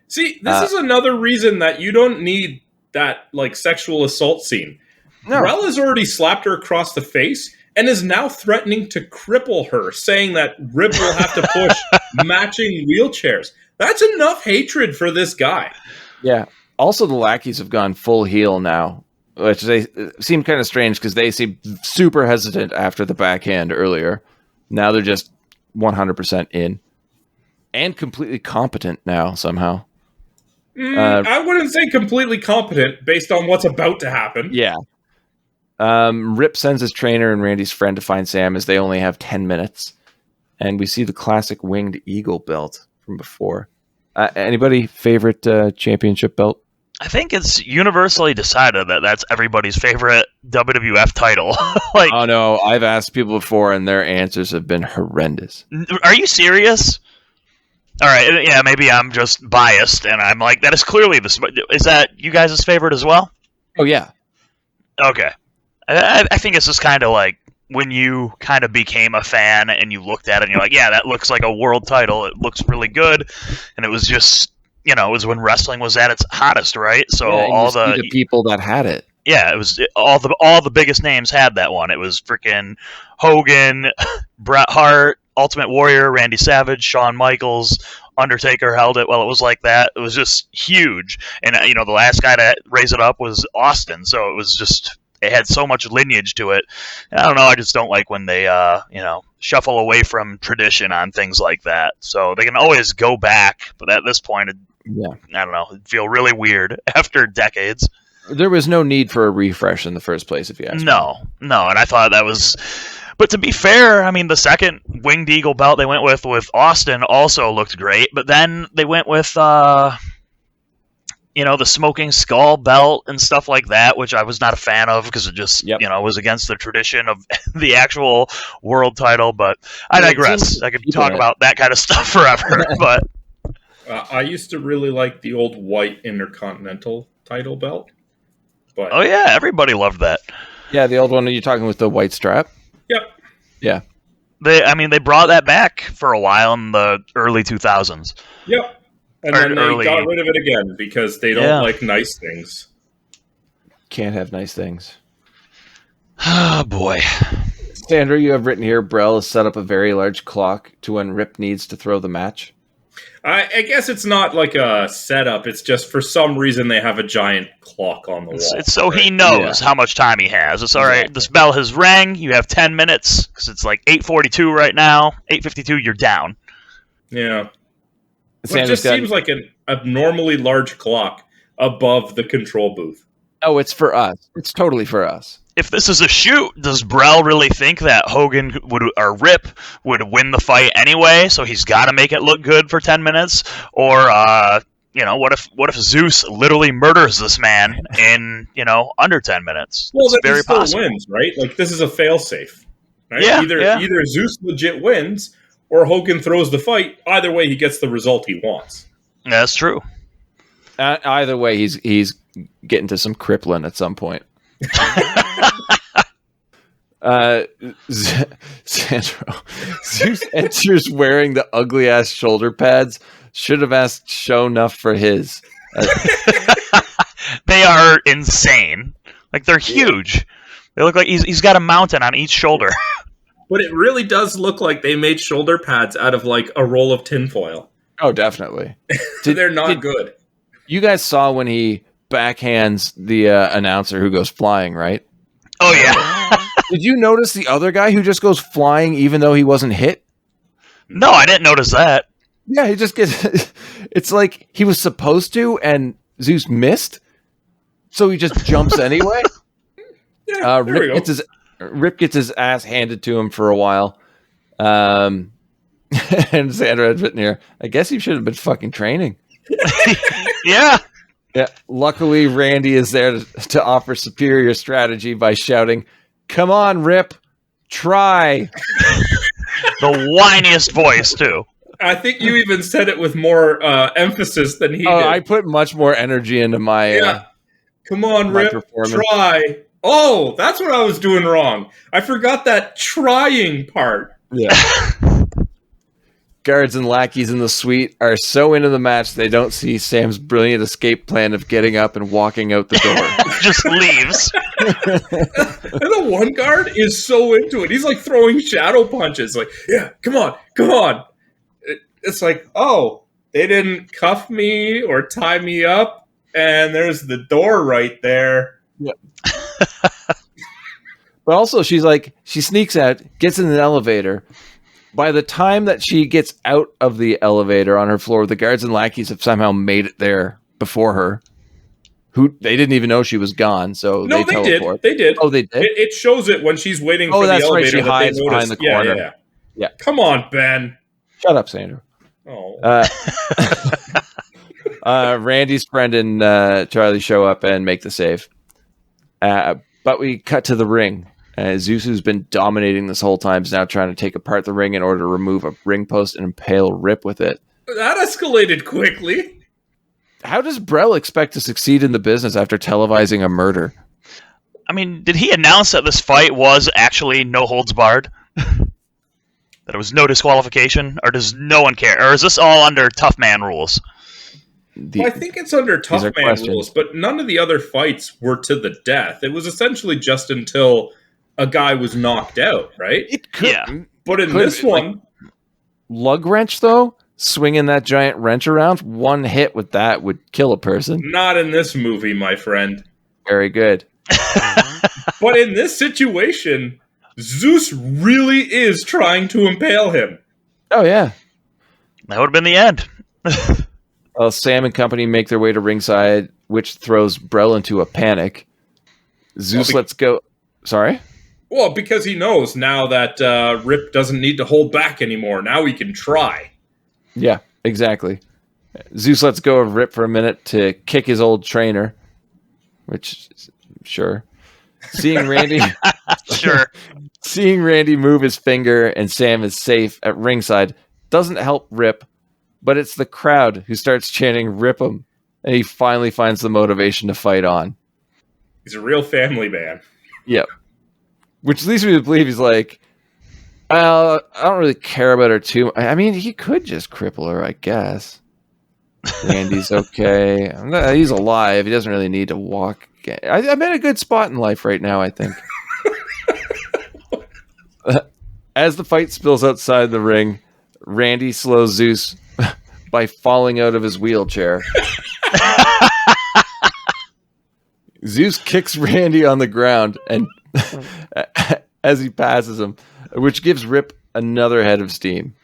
See, this is another reason that you don't need that like sexual assault scene. No. Brel has already slapped her across the face and is now threatening to cripple her, saying that Rip will have to push matching wheelchairs. That's enough hatred for this guy. Yeah. Also, the lackeys have gone full heel now, which they seem kind of strange because they seem super hesitant after the backhand earlier. Now they're just 100% in. And completely competent now, somehow. I wouldn't say completely competent based on what's about to happen. Yeah. Rip sends his trainer and Randy's friend to find Sam as they only have 10 minutes. And we see the classic winged eagle belt from before. Anybody favorite championship belt? I think it's universally decided that that's everybody's favorite WWF title. Like, oh no, I've asked people before and their answers have been horrendous. Are you serious? All right, yeah, maybe I'm just biased, and I'm like, that is clearly is that you guys' favorite as well? Oh yeah. Okay. I think it's just kind of like when you kind of became a fan and you looked at it and you're like, yeah, that looks like a world title. It looks really good, and it was just, it was when wrestling was at its hottest, right? So yeah, all the people that had it. Yeah, it was all the biggest names had that one. It was freaking Hogan, Bret Hart, Ultimate Warrior, Randy Savage, Shawn Michaels, Undertaker held it. Well, it was like that. It was just huge. And the last guy to raise it up was Austin. So it was just, it had so much lineage to it. And I don't know, I just don't like when they shuffle away from tradition on things like that. So they can always go back, but at this point, I don't know, it'd feel really weird after decades. There was no need for a refresh in the first place, if you ask me. No, and I thought that was... But to be fair, I mean, the second Winged Eagle belt they went with Austin also looked great, but then they went with, the Smoking Skull belt and stuff like that, which I was not a fan of because it just, was against the tradition of the actual world title, but I digress. I could talk about that kind of stuff forever, but... I used to really like the old white Intercontinental title belt. But oh yeah, everybody loved that. Yeah, the old one. Are you talking with the white strap? Yep. Yeah. They brought that back for a while in the early 2000s. Yep. And then they got rid of it again because they don't like nice things. Can't have nice things. Oh boy. Sandra, you have written here, Brel has set up a very large clock to when Rip needs to throw the match. I guess it's not like a setup. It's just for some reason they have a giant clock on the wall. It's so he knows how much time he has. It's all right. This bell has rang. You have 10 minutes because it's like 8:42 right now. 8:52, you're down. Yeah. It just seems like an abnormally large clock above the control booth. Oh, it's for us. It's totally for us. If this is a shoot, does Brel really think that Hogan or Rip would win the fight anyway? So he's got to make it look good for 10 minutes, or what if Zeus literally murders this man in under 10 minutes? Well, it's very still possible. Wins, right? Like this is a failsafe, right? Yeah, either Zeus legit wins or Hogan throws the fight. Either way, he gets the result he wants. That's true. Either way, he's getting to some crippling at some point. Sandro, Zeus enters wearing the ugly ass shoulder pads. Should have asked Show enough for his. They are insane. Like they're huge. They look like he's got a mountain on each shoulder. But it really does look like they made shoulder pads out of like a roll of tinfoil. Oh, definitely. They're not good. You guys saw when he backhands the announcer who goes flying, right? Oh yeah. Did you notice the other guy who just goes flying even though he wasn't hit? No, I didn't notice that. Yeah, he just gets. It's like he was supposed to, and Zeus missed, so he just jumps anyway. Yeah, there we go. Rip gets his ass handed to him for a while. And Sandra had written here, I guess he should have been fucking training. Yeah. Yeah. Luckily, Randy is there to offer superior strategy by shouting, "Come on, Rip, try." The whiniest voice, too. I think you even said it with more emphasis than he did. I put much more energy into my Come on, my Rip, performance. try. Oh, that's what I was doing wrong. I forgot that trying part. Yeah. Guards and lackeys in the suite are so into the match they don't see Sam's brilliant escape plan of getting up and walking out the door. Just leaves. And the one guard is so into it. He's like throwing shadow punches. Like, yeah, come on. It's like, oh, they didn't cuff me or tie me up, and there's the door right there. Yeah. But also, she sneaks out, gets in an elevator. By the time that she gets out of the elevator on her floor, the guards and lackeys have somehow made it there before her. They didn't even know she was gone, so No, they teleport. They did. Oh, they did? It shows it when she's waiting for the that's right. elevator. She hides behind the corner. Yeah. Come on, Ben. Shut up, Sandra. Oh. Randy's friend and Charlie show up and make the save. But we cut to the ring. Zeus, who's been dominating this whole time, is now trying to take apart the ring in order to remove a ring post and impale Rip with it. That escalated quickly. How does Brell expect to succeed in the business after televising a murder? I mean, did he announce that this fight was actually no holds barred? That it was no disqualification? Or does no one care? Or is this all under tough man rules? I think it's under tough man questions. rules, but none of the other fights were to the death. It was essentially just until a guy was knocked out, right? It could. Yeah. But in this one... Lug wrench, though? Swinging that giant wrench around? One hit with that would kill a person. Not in this movie, my friend. Very good. But in this situation, Zeus really is trying to impale him. Oh, yeah. That would have been the end. Well, Sam and company make their way to ringside, which throws Brell into a panic. Zeus lets go... Sorry? Well, because he knows now that Rip doesn't need to hold back anymore. Now he can try. Yeah, exactly. Zeus lets go of Rip for a minute to kick his old trainer, which, sure. Seeing Randy... Sure. Seeing Randy move his finger and Sam is safe at ringside doesn't help Rip, but it's the crowd who starts chanting "Rip him," and he finally finds the motivation to fight on. He's a real family man. Yep. Which leads me to believe he's like, I don't really care about her too. I mean, he could just cripple her, I guess. Randy's okay. He's alive. He doesn't really need to walk. I'm in a good spot in life right now, I think. As the fight spills outside the ring, Randy slows Zeus by falling out of his wheelchair. Zeus kicks Randy on the ground and as he passes him, which gives Rip another head of steam.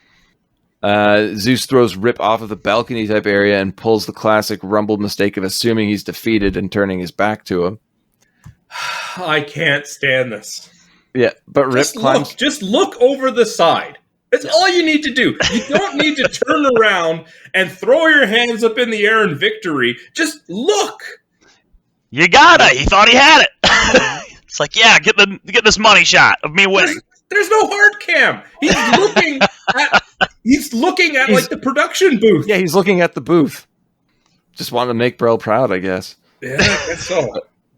Zeus throws Rip off of the balcony type area and pulls the classic Rumble mistake of assuming he's defeated and turning his back to him. I can't stand this. Yeah, but Rip climbs... Just look over the side. That's all you need to do. You don't need to turn around and throw your hands up in the air in victory. Just look. You gotta. He thought he had it. It's like, yeah, get this money shot of me winning. There's no hard cam. He's looking at like the production booth. Yeah, he's looking at the booth. Just wanted to make Brell proud, I guess. Yeah, I guess so.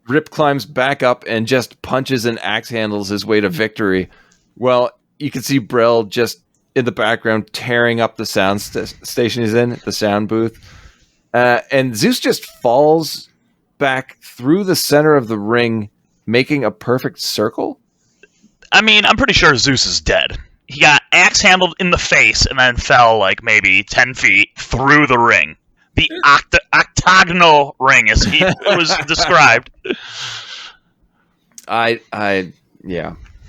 Rip climbs back up and just punches and axe handles his way to victory. Well, you can see Brell just in the background tearing up the sound station he's in, the sound booth. And Zeus just falls back through the center of the ring, making a perfect circle. I mean, I'm pretty sure Zeus is dead. He got axe handled in the face and then fell like maybe 10 feet through the ring. The octagonal ring, as it was described. I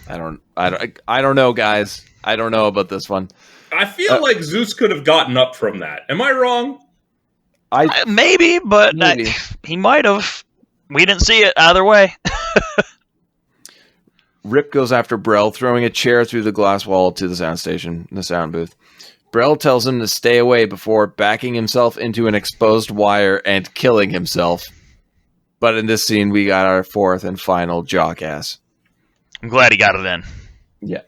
don't know, guys. I don't know about this one. I feel like Zeus could have gotten up from that. Am I wrong? Maybe, but Maybe. he might have. We didn't see it either way. Rip goes after Brel, throwing a chair through the glass wall to the sound station, the sound booth. Brel tells him to stay away before backing himself into an exposed wire and killing himself. But in this scene, we got our fourth and final jackass. I'm glad he got it in. Yeah.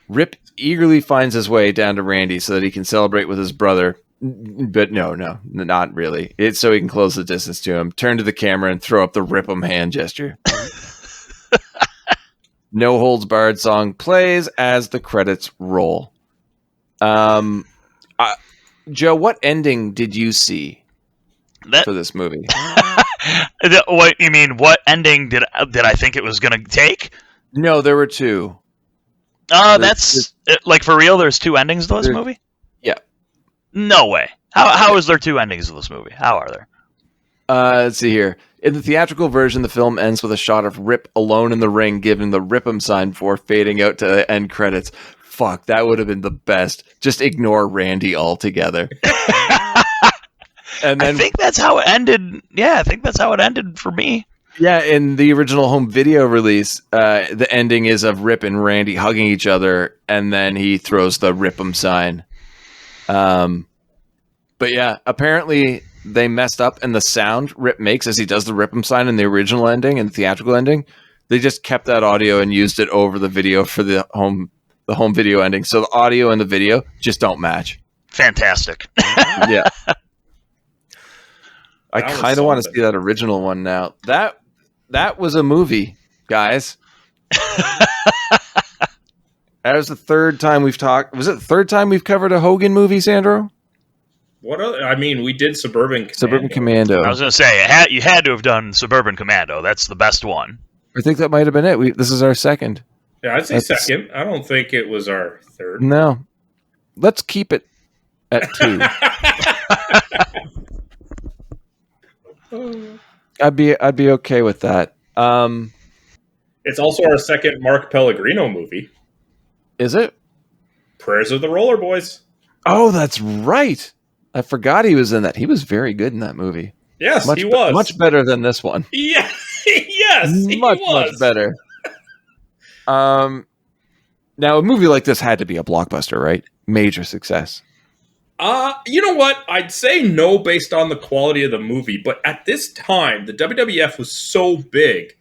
Rip eagerly finds his way down to Randy so that he can celebrate with his brother. But no, not really. It's so he can close the distance to him, turn to the camera, and throw up the rip 'em hand gesture. No Holds Barred song plays as the credits roll. Joe, what ending did you see for this movie? What you mean? What ending did I think it was going to take? No, there were two. That's like for real. There's two endings to this movie. Yeah. No way. How is there two endings to this movie? How are there? Let's see here. In the theatrical version, the film ends with a shot of Rip alone in the ring, giving the Rip 'em sign before fading out to the end credits. Fuck, that would have been the best. Just ignore Randy altogether. And then, I think that's how it ended. Yeah, I think that's how it ended for me. Yeah, in the original home video release, the ending is of Rip and Randy hugging each other, and then he throws the Rip 'em sign. But yeah, apparently they messed up, and the sound Rip makes as he does the Rip 'em sign in the original ending and the theatrical ending, they just kept that audio and used it over the video for the home video ending. So the audio and the video just don't match. Fantastic. Yeah. I That was kind of want to something. see that original one now. That was a movie, guys. That was the third time we've talked. Was it the third time we've covered a Hogan movie, Sandro? What other? I mean, we did Suburban Commando. Suburban Commando. I was going to say you had to have done Suburban Commando. That's the best one. I think that might have been it. This is our second. Yeah, I'd say second. I don't think it was our third. No. Let's keep it at 2. I'd be okay with that. It's also our second Mark Pellegrino movie. Is it? Prayers of the Roller Boys. Oh, that's right. I forgot he was in that. He was very good in that movie. Yes, he was. Much better than this one. Yeah. Yes, he Much was. better. Now a movie like this had to be a blockbuster, right? Major success. You know what? I'd say no based on the quality of the movie, but at this time, the WWF was so big.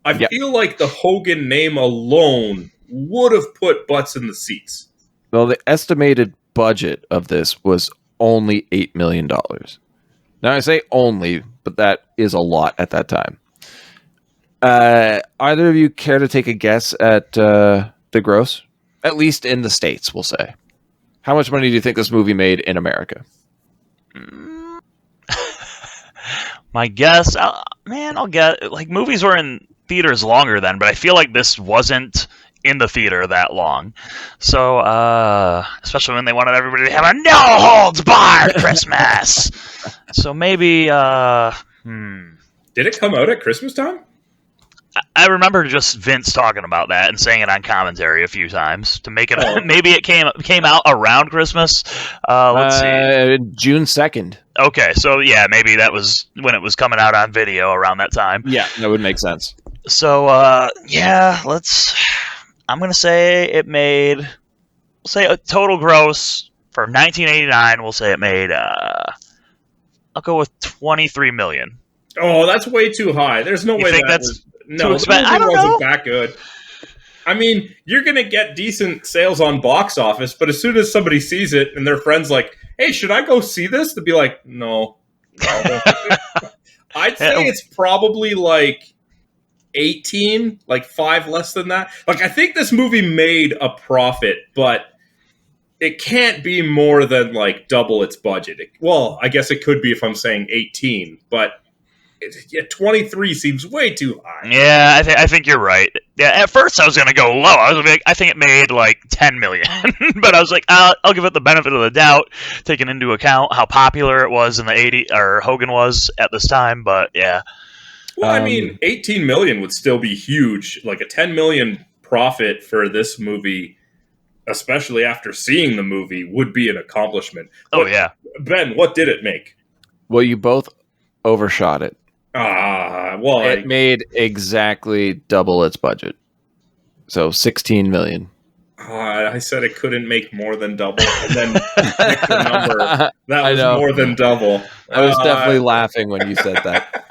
I feel like the Hogan name alone would have put butts in the seats. Well, the estimated budget of this was only $8 million. Now I say only, but that is a lot at that time. Either of you care to take a guess at the gross? At least in the States, we'll say. How much money do you think this movie made in America? My guess, I'll get like movies were in theaters longer then, but I feel like this wasn't in the theater that long. So, especially when they wanted everybody to have a no holds barred Christmas. So maybe, Did it come out at Christmas time? I remember just Vince talking about that and saying it on commentary a few times to make it. Maybe it came out around Christmas. Let's see, June 2nd. Okay, so yeah, maybe that was when it was coming out on video around that time. Yeah, that would make sense. So yeah, I'm gonna say it made. We'll say a total gross for 1989. We'll say it made. I'll go with 23 million. Oh, that's way too high. There's no You way think that that's was. too No, the expensive? movie I don't wasn't know. that good. I mean, you're gonna get decent sales on box office, but as soon as somebody sees it and their friend's like, "Hey, should I go see this?" They'd be like, "No." I'd say it's probably like 18, like 5 less than that. Like, I think this movie made a profit, but it can't be more than like double its budget. Well, I guess it could be if I'm saying 18, but 23 seems way too high. Yeah, I think you're right. Yeah, at first I was gonna go low. I was gonna be like, I think it made like 10 million, but I was like, I'll give it the benefit of the doubt, taking into account how popular it was in the '80s, or Hogan was at this time. But yeah, Well, I mean, 18 million would still be huge. Like a 10 million profit for this movie especially after seeing the movie, would be an accomplishment. Oh, But, yeah. Ben, what did it make? Well, you both overshot it. Well, It made exactly double its budget. So 16 million. I said it couldn't make more than double, and then picked the number that I was know. more than double. I was definitely laughing when you said that.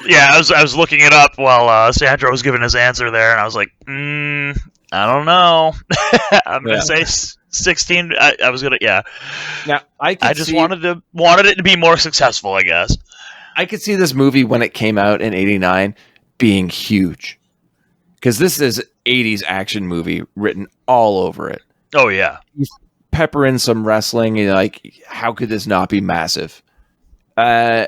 Yeah, I was looking it up while Sandro was giving his answer there, and I was like, I don't know. I'm gonna say 16. I was gonna, yeah. Now I just wanted it to be more successful, I guess. I could see this movie when it came out in '89 being huge, because this is 80s action movie written all over it. Oh yeah. You pepper in some wrestling, and like, how could this not be massive? The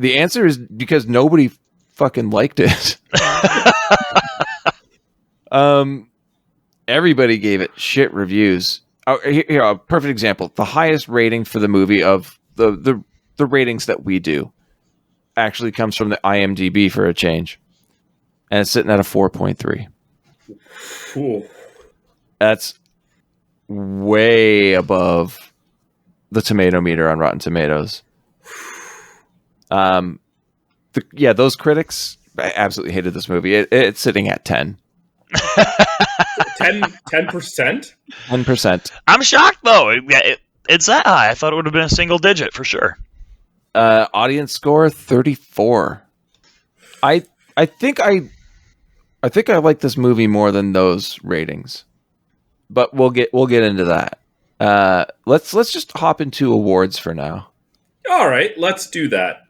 answer is because nobody fucking liked it. Everybody gave it shit reviews. Oh, here, a perfect example. The highest rating for the movie of the ratings that we do actually comes from the IMDb for a change. And it's sitting at a 4.3. Ooh. That's way above the tomato meter on Rotten Tomatoes. Those critics absolutely hated this movie. It's sitting at 10. 10%? 10%. I'm shocked though. It's that high. I thought it would have been a single digit for sure. Audience score 34. I think I like this movie more than those ratings, but we'll get into that. Let's just hop into awards for now. All right, let's do that.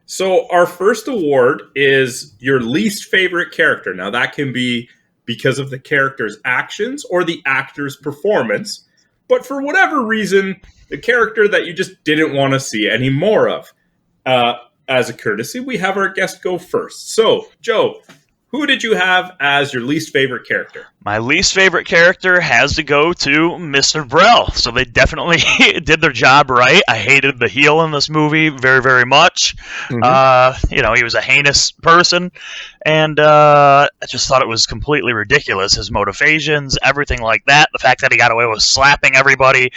So our first award is your least favorite character. Now that can be because of the character's actions or the actor's performance, but for whatever reason, the character that you just didn't want to see any more of. As a courtesy, we have our guest go first. So, Joe, who did you have as your least favorite character? My least favorite character has to go to Mr. Brell. So they definitely did their job right. I hated the heel in this movie very, very much. Mm-hmm. He was a heinous person. And I just thought it was completely ridiculous. His motivations, everything like that. The fact that he got away with slapping everybody,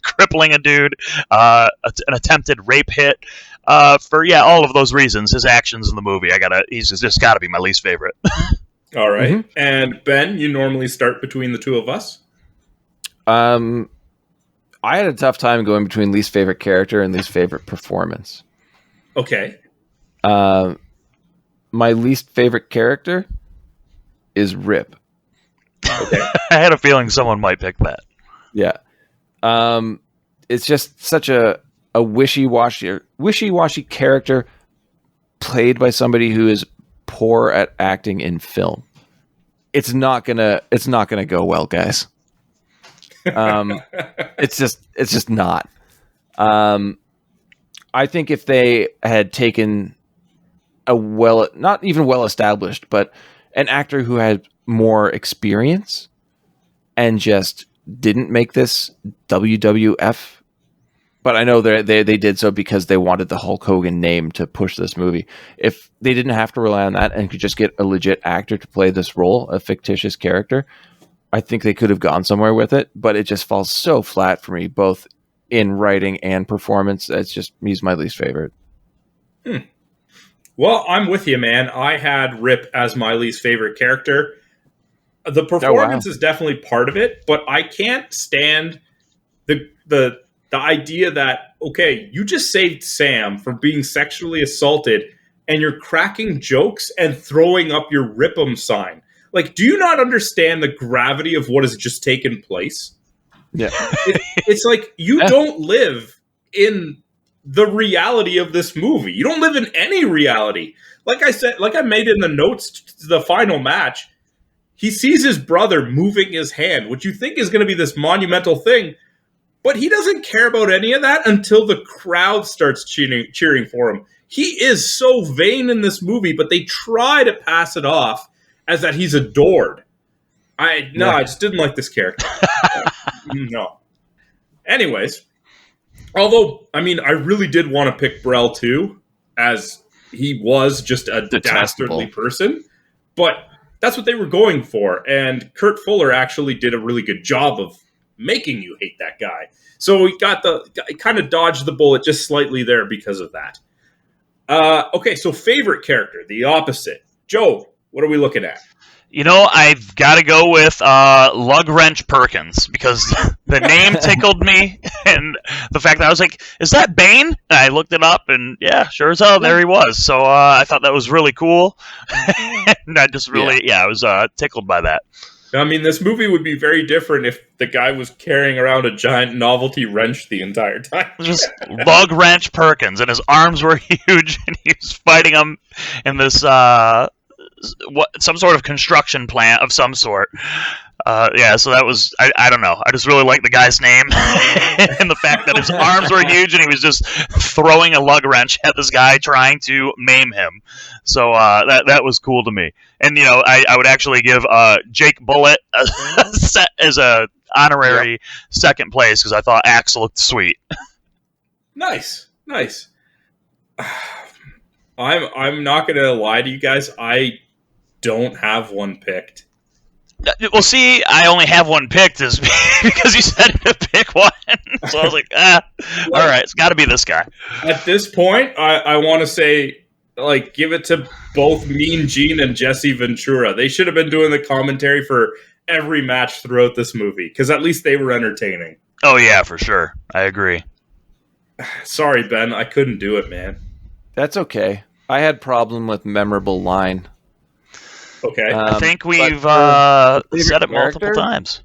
crippling a dude, an attempted rape hit. For all of those reasons, his actions in the movie, he's just got to be my least favorite. All right. Mm-hmm. And Ben, you normally start between the two of us. I had a tough time going between least favorite character and least favorite performance. Okay. My least favorite character is Rip. Okay. I had a feeling someone might pick that. Yeah. It's just such a wishy-washy character played by somebody who is poor at acting in film. It's not gonna go well, guys. It's just not. I think if they had taken not even well established, but an actor who had more experience and just didn't make this WWF. But I know they did so because they wanted the Hulk Hogan name to push this movie. If they didn't have to rely on that and could just get a legit actor to play this role, a fictitious character, I think they could have gone somewhere with it. But it just falls so flat for me, both in writing and performance. He's my least favorite. Well, I'm with you, man. I had Rip as my least favorite character. The performance is definitely part of it, but I can't stand the idea that, okay, you just saved Sam from being sexually assaulted and you're cracking jokes and throwing up your Rip 'em sign. Like, do you not understand the gravity of what has just taken place? Yeah. It's like you don't live in the reality of this movie. You don't live in any reality. Like I said, like I made in the notes to the final match, he sees his brother moving his hand, which you think is going to be this monumental thing. But he doesn't care about any of that until the crowd starts cheering for him. He is so vain in this movie, but they try to pass it off as that he's adored. I just didn't like this character. No. Anyways, although, I mean, I really did want to pick Brell too, as he was just a dastardly person. But that's what they were going for. And Kurt Fuller actually did a really good job of making you hate that guy. So we kind of dodged the bullet just slightly there because of that. Okay, so favorite character, the opposite. Joe, what are we looking at? You know, I've got to go with Lug Wrench Perkins because the name tickled me, and the fact that I was like, "Is that Bane?" And I looked it up, and yeah, sure as hell, there he was. So I thought that was really cool, and I just really, I was tickled by that. I mean, this movie would be very different if the guy was carrying around a giant novelty wrench the entire time. Just Lug Wrench Perkins, and his arms were huge, and he was fighting him in this some sort of construction plant of some sort. So that was, I don't know. I just really like the guy's name and the fact that his arms were huge and he was just throwing a lug wrench at this guy trying to maim him. So that was cool to me. And, you know, I would actually give Jake Bullitt as a honorary second place because I thought Axe looked sweet. Nice. I'm not going to lie to you guys. I don't have one picked. Well, see, I only have one picked is because you said to pick one. So I was like, all right, it's got to be this guy. At this point, I want to say, like, give it to both Mean Gene and Jesse Ventura. They should have been doing the commentary for every match throughout this movie because at least they were entertaining. Oh, yeah, for sure. I agree. Sorry, Ben. I couldn't do it, man. That's okay. I had problem with memorable line. Okay. I think we've said it multiple times.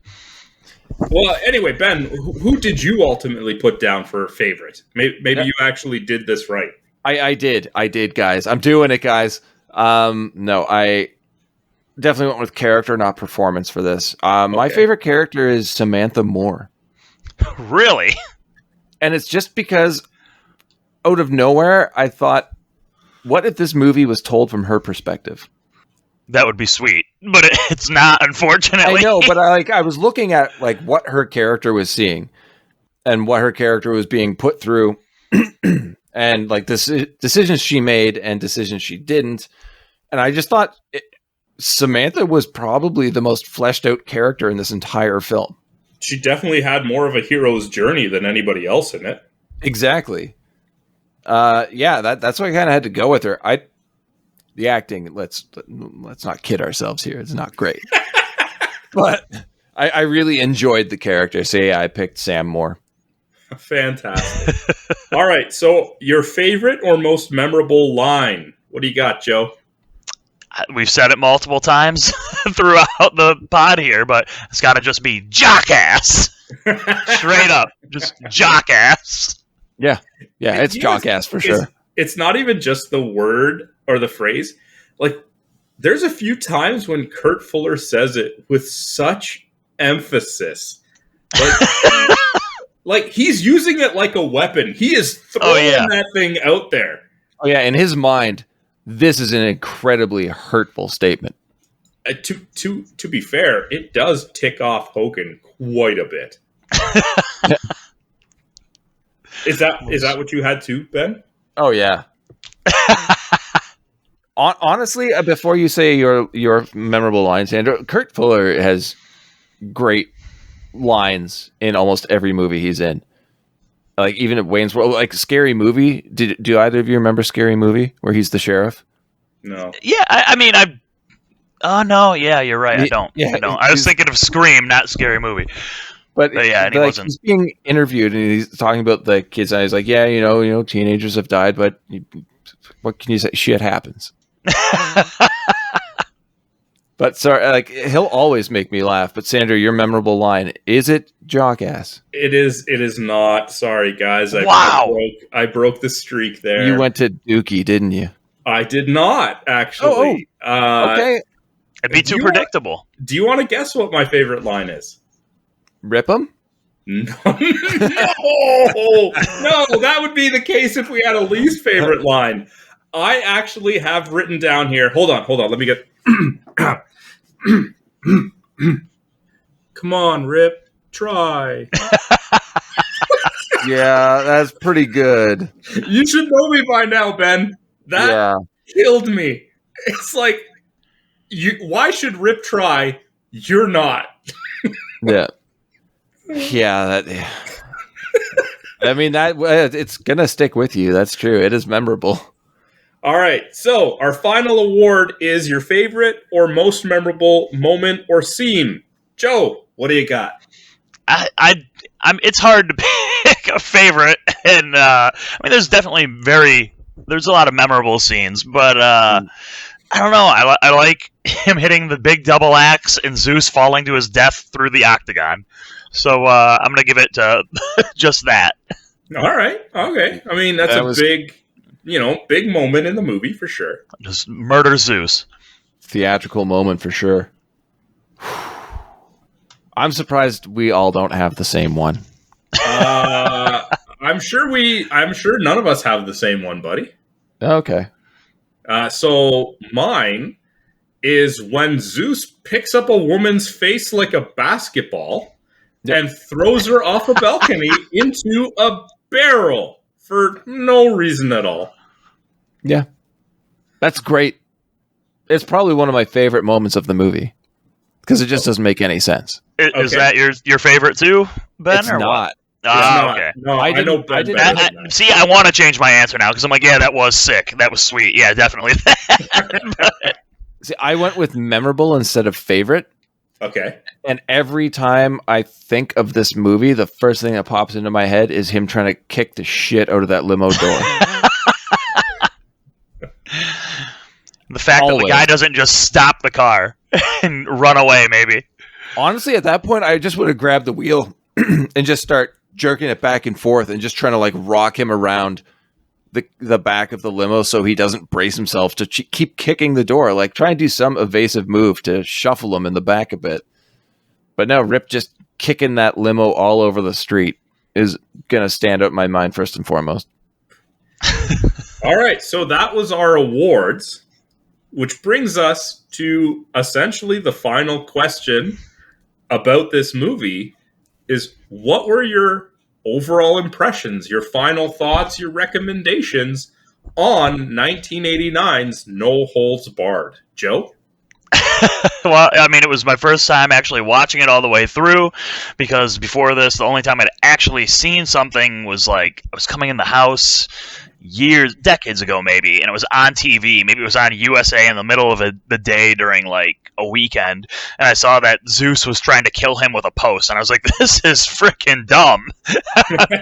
Well, anyway, Ben, who did you ultimately put down for favorite? Maybe you actually did this right. I did, guys. I'm doing it, guys. No, I definitely went with character, not performance for this. My favorite character is Samantha Moore. Really? And it's just because out of nowhere, I thought, what if this movie was told from her perspective? That would be sweet, but it's not, unfortunately. I know, but I was looking at like what her character was seeing and what her character was being put through and like this decisions she made and decisions she didn't. And I just thought Samantha was probably the most fleshed out character in this entire film. She definitely had more of a hero's journey than anybody else in it. Exactly. That's why I kind of had to go with her. The acting, let's not kid ourselves here. It's not great. But I really enjoyed the character. So yeah, I picked Sam Moore. Fantastic. All right. So your favorite or most memorable line? What do you got, Joe? We've said it multiple times throughout the pod here, but it's got to just be jockass. Straight up. Just jockass. Yeah. Yeah, it's jockass for sure. It's not even just the word or the phrase. Like, there's a few times when Kurt Fuller says it with such emphasis. Like he's using it like a weapon. He is throwing that thing out there. Oh, yeah. In his mind, this is an incredibly hurtful statement. To be fair, it does tick off Hogan quite a bit. Is that what you had too, Ben? Oh, yeah. Honestly, before you say your memorable lines, Andrew, Kurt Fuller has great lines in almost every movie he's in. Like even at Wayne's World, like Scary Movie. Do either of you remember Scary Movie where he's the sheriff? No. Yeah, I mean, oh no, yeah, you're right. I don't. Yeah, I don't. I was thinking of Scream, not Scary Movie. But yeah, and he wasn't. He's being interviewed and he's talking about the kids, and he's like, "Yeah, you know, teenagers have died, but what can you say? Shit happens." But sorry, like he'll always make me laugh. But Sandra, your memorable line, is it jockass? It is not. Sorry, guys. I broke the streak there. You went to Dookie, didn't you? I did not actually. Okay. It'd be too predictable. Do you want to guess what my favorite line is? Rip him? No, no, that would be the case if we had a least favorite line. I actually have written down here. Hold on. Let me get. Come on, Rip. Try. Yeah, that's pretty good. You should know me by now, Ben. That killed me. It's like, Why should Rip try? You're not. Yeah. Yeah, that. I mean, that it's gonna stick with you. That's true. It is memorable. All right. So our final award is your favorite or most memorable moment or scene. Joe, what do you got? It's hard to pick a favorite, and I mean, there's a lot of memorable scenes, but I don't know. I like him hitting the big double axe and Zeus falling to his death through the octagon. So I'm gonna give it to just that. All right. Okay. I mean, that's big moment in the movie for sure. Just murder Zeus. Theatrical moment for sure. I'm surprised we all don't have the same one. I'm sure none of us have the same one, buddy. Okay. So mine is when Zeus picks up a woman's face like a basketball and throws her off a balcony into a barrel for no reason at all. Yeah. That's great. It's probably one of my favorite moments of the movie because it just doesn't make any sense. Is that your favorite too, Ben? It's or not. What? Okay. No, I know Ben. See, I want to change my answer now because I'm like, yeah, that was sick. That was sweet. Yeah, definitely that. See, I went with memorable instead of favorite. Okay. And every time I think of this movie, the first thing that pops into my head is him trying to kick the shit out of that limo door. The fact that the guy doesn't just stop the car and run away, maybe. Honestly, at that point, I just would have grabbed the wheel and just start jerking it back and forth and just trying to like rock him around the back of the limo so he doesn't brace himself to keep kicking the door. Like try and do some evasive move to shuffle him in the back a bit. But no, Rip just kicking that limo all over the street is going to stand out in my mind first and foremost. All right, so that was our awards, which brings us to essentially the final question about this movie is what were your overall impressions, your final thoughts, your recommendations on 1989's No Holds Barred? Joe? Well, I mean, it was my first time actually watching it all the way through because before this, the only time I'd actually seen something was like I was coming in the house decades ago maybe, and it was on TV. Maybe it was on USA in the middle of the day during like a weekend, and I saw that Zeus was trying to kill him with a post, and I was like, this is freaking dumb.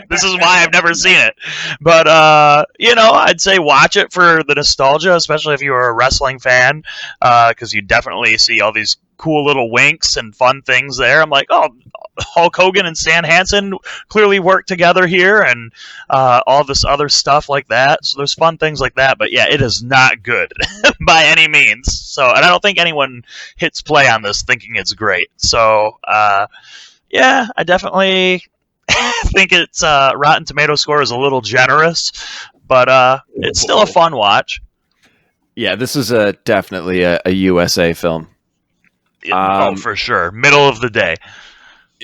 This is why I've never seen it. But I'd say watch it for the nostalgia, especially if you are a wrestling fan, because you definitely see all these cool little winks and fun things there. I'm like, oh, Hulk Hogan and Stan Hansen clearly work together here, and all this other stuff like that. So there's fun things like that. But yeah, it is not good by any means. So, and I don't think anyone hits play on this thinking it's great. So, yeah, I definitely think it's Rotten Tomato score is a little generous, but it's still a fun watch. Yeah, this is definitely a USA film. For sure. Middle of the day.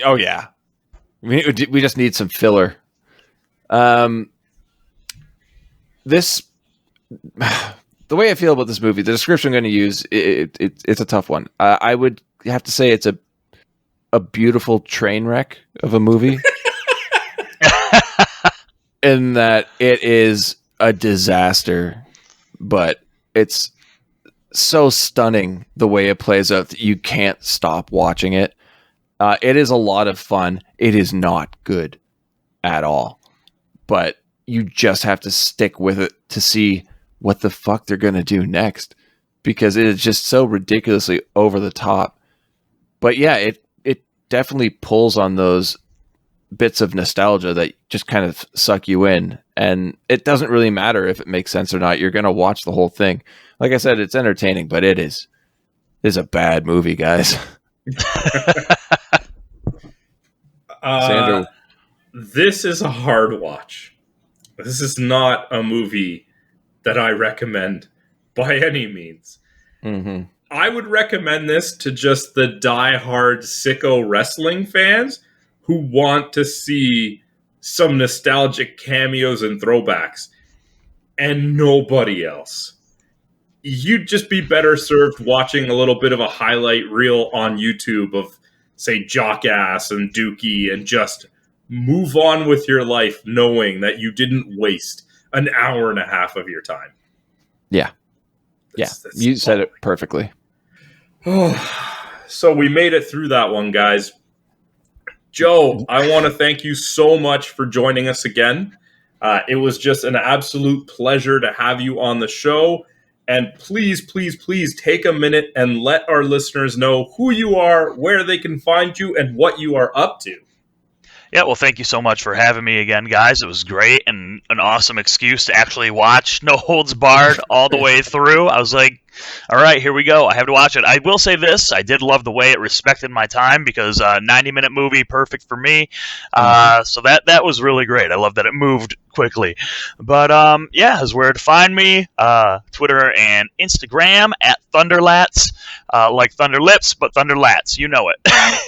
Oh, yeah. We just need some filler. The way I feel about this movie, the description I'm going to use, it's a tough one. I would have to say it's a beautiful train wreck of a movie. In that it is a disaster, but it's so stunning the way it plays out that you can't stop watching it. It is a lot of fun. It is not good at all, but you just have to stick with it to see what the fuck they're going to do next, because it is just so ridiculously over the top. But yeah, it definitely pulls on those bits of nostalgia that just kind of suck you in, and it doesn't really matter if it makes sense or not. You're going to watch the whole thing. Like I said, it's entertaining, but it is a bad movie, guys. Sandra, this is a hard watch. This is not a movie that I recommend by any means. Mm-hmm. I would recommend this to just the die-hard sicko wrestling fans who want to see some nostalgic cameos and throwbacks, and nobody else. you'd just be better served watching a little bit of a highlight reel on YouTube of, say, Jockass and Dookie, and just move on with your life knowing that you didn't waste an hour and a half of your time. Yeah. That's you said it perfectly. So we made it through that one, guys. Joe, I want to thank you so much for joining us again. It was just an absolute pleasure to have you on the show. And please, please, please take a minute and let our listeners know who you are, where they can find you, and what you are up to. Yeah, well, thank you so much for having me again, guys. It was great and an awesome excuse to actually watch No Holds Barred all the way through. I was like, all right, here we go. I have to watch it. I will say this. I did love the way it respected my time because 90-minute movie, perfect for me. So that was really great. I love that it moved quickly. But, yeah, is where to find me. Twitter and Instagram at Thunderlats. Like Thunder Lips, but Thunderlats. You know it.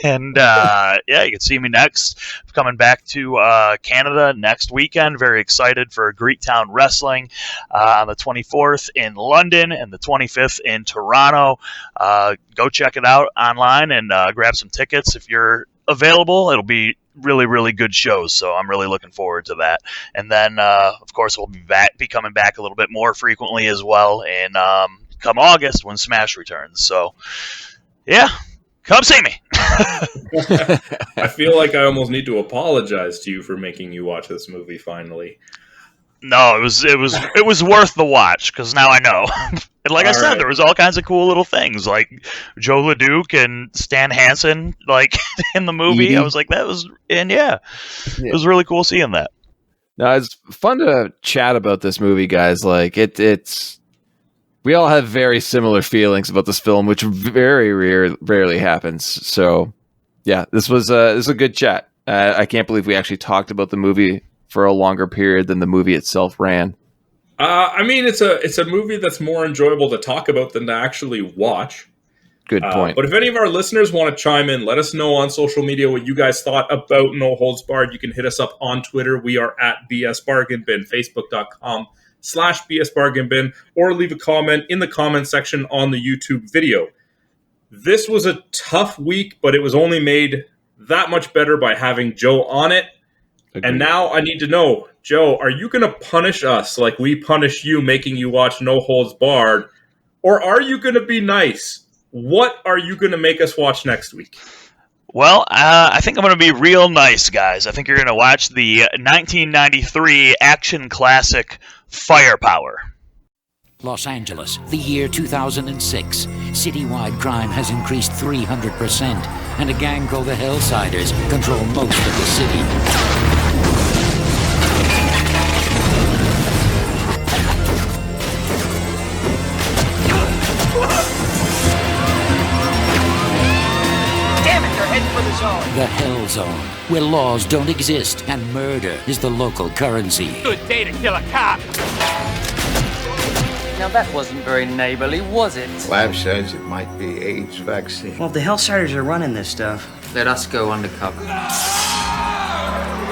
And, yeah, you can see me next. Coming back to Canada next weekend. Very excited for Greektown Wrestling on the 24th in London and the 25th in Toronto. Go check it out online and grab some tickets if you're available. It'll be really, really good shows, so I'm really looking forward to that. And then, of course, we'll be coming back a little bit more frequently as well in come August when Smash returns. So, yeah, come see me. I feel like I almost need to apologize to you for making you watch this movie finally. No, it was worth the watch because now I know. And like I said, there was all kinds of cool little things like Joe LeDuc and Stan Hansen, like in the movie. Edie. I was like, that was, and yeah, it was really cool seeing that. No, it's fun to chat about this movie, guys. Like it's we all have very similar feelings about this film, which very rarely happens. So, yeah, this was a good chat. I can't believe we actually talked about the movie for a longer period than the movie itself ran. I mean, it's a movie that's more enjoyable to talk about than to actually watch. Good point. But if any of our listeners want to chime in, let us know on social media what you guys thought about No Holds Barred. You can hit us up on Twitter. We are at BS Bargain Bin, Facebook.com/BS Bargain Bin, or leave a comment in the comment section on the YouTube video. This was a tough week, but it was only made that much better by having Joe on it. Agreed. And now I need to know, Joe, are you going to punish us like we punish you, making you watch No Holds Barred? Or are you going to be nice? What are you going to make us watch next week? Well, I think I'm going to be real nice, guys. I think you're going to watch the 1993 action classic Firepower. Los Angeles, the year 2006. Citywide crime has increased 300%, and a gang called the Hellsiders control most of the city. The Hell Zone, where laws don't exist and murder is the local currency. Good day to kill a cop. Now that wasn't very neighborly, was it? Lab says it might be AIDS vaccine. Well, if the Hellsiders are running this stuff, Let us go undercover.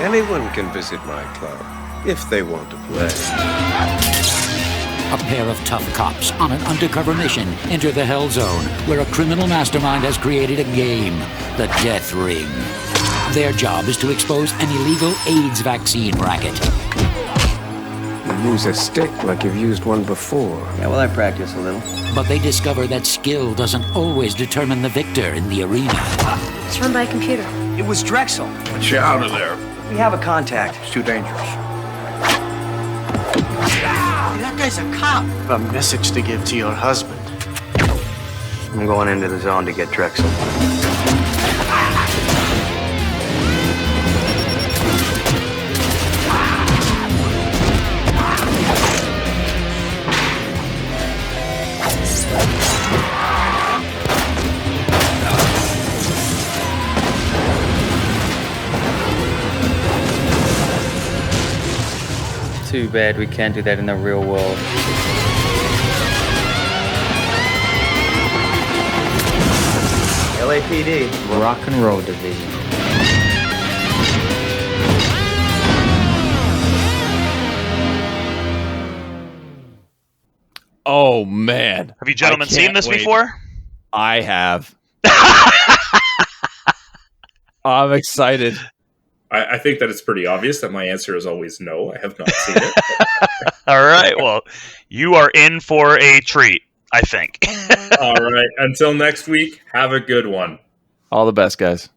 Anyone can visit my club if they want to play. A pair of tough cops on an undercover mission enter the Hell Zone, where a criminal mastermind has created a game, the Death Ring. Their job is to expose an illegal AIDS vaccine racket. You use a stick like you've used one before. yeah, well, I practice a little. But they discover that skill doesn't always determine the victor in the arena. It's run by a computer. It was Drexel. Get you out of there. We have a contact. It's too dangerous. That guy's a cop. A message to give to your husband. I'm going into the zone to get Drexel. Too bad we can't do that in the real world. LAPD. Rock and Roll Division. Oh man, Have you gentlemen seen this before? I have. I'm excited. I think that it's pretty obvious that my answer is always no. I have not seen it. All right. Well, you are in for a treat, I think. All right. Until next week, have a good one. All the best, guys.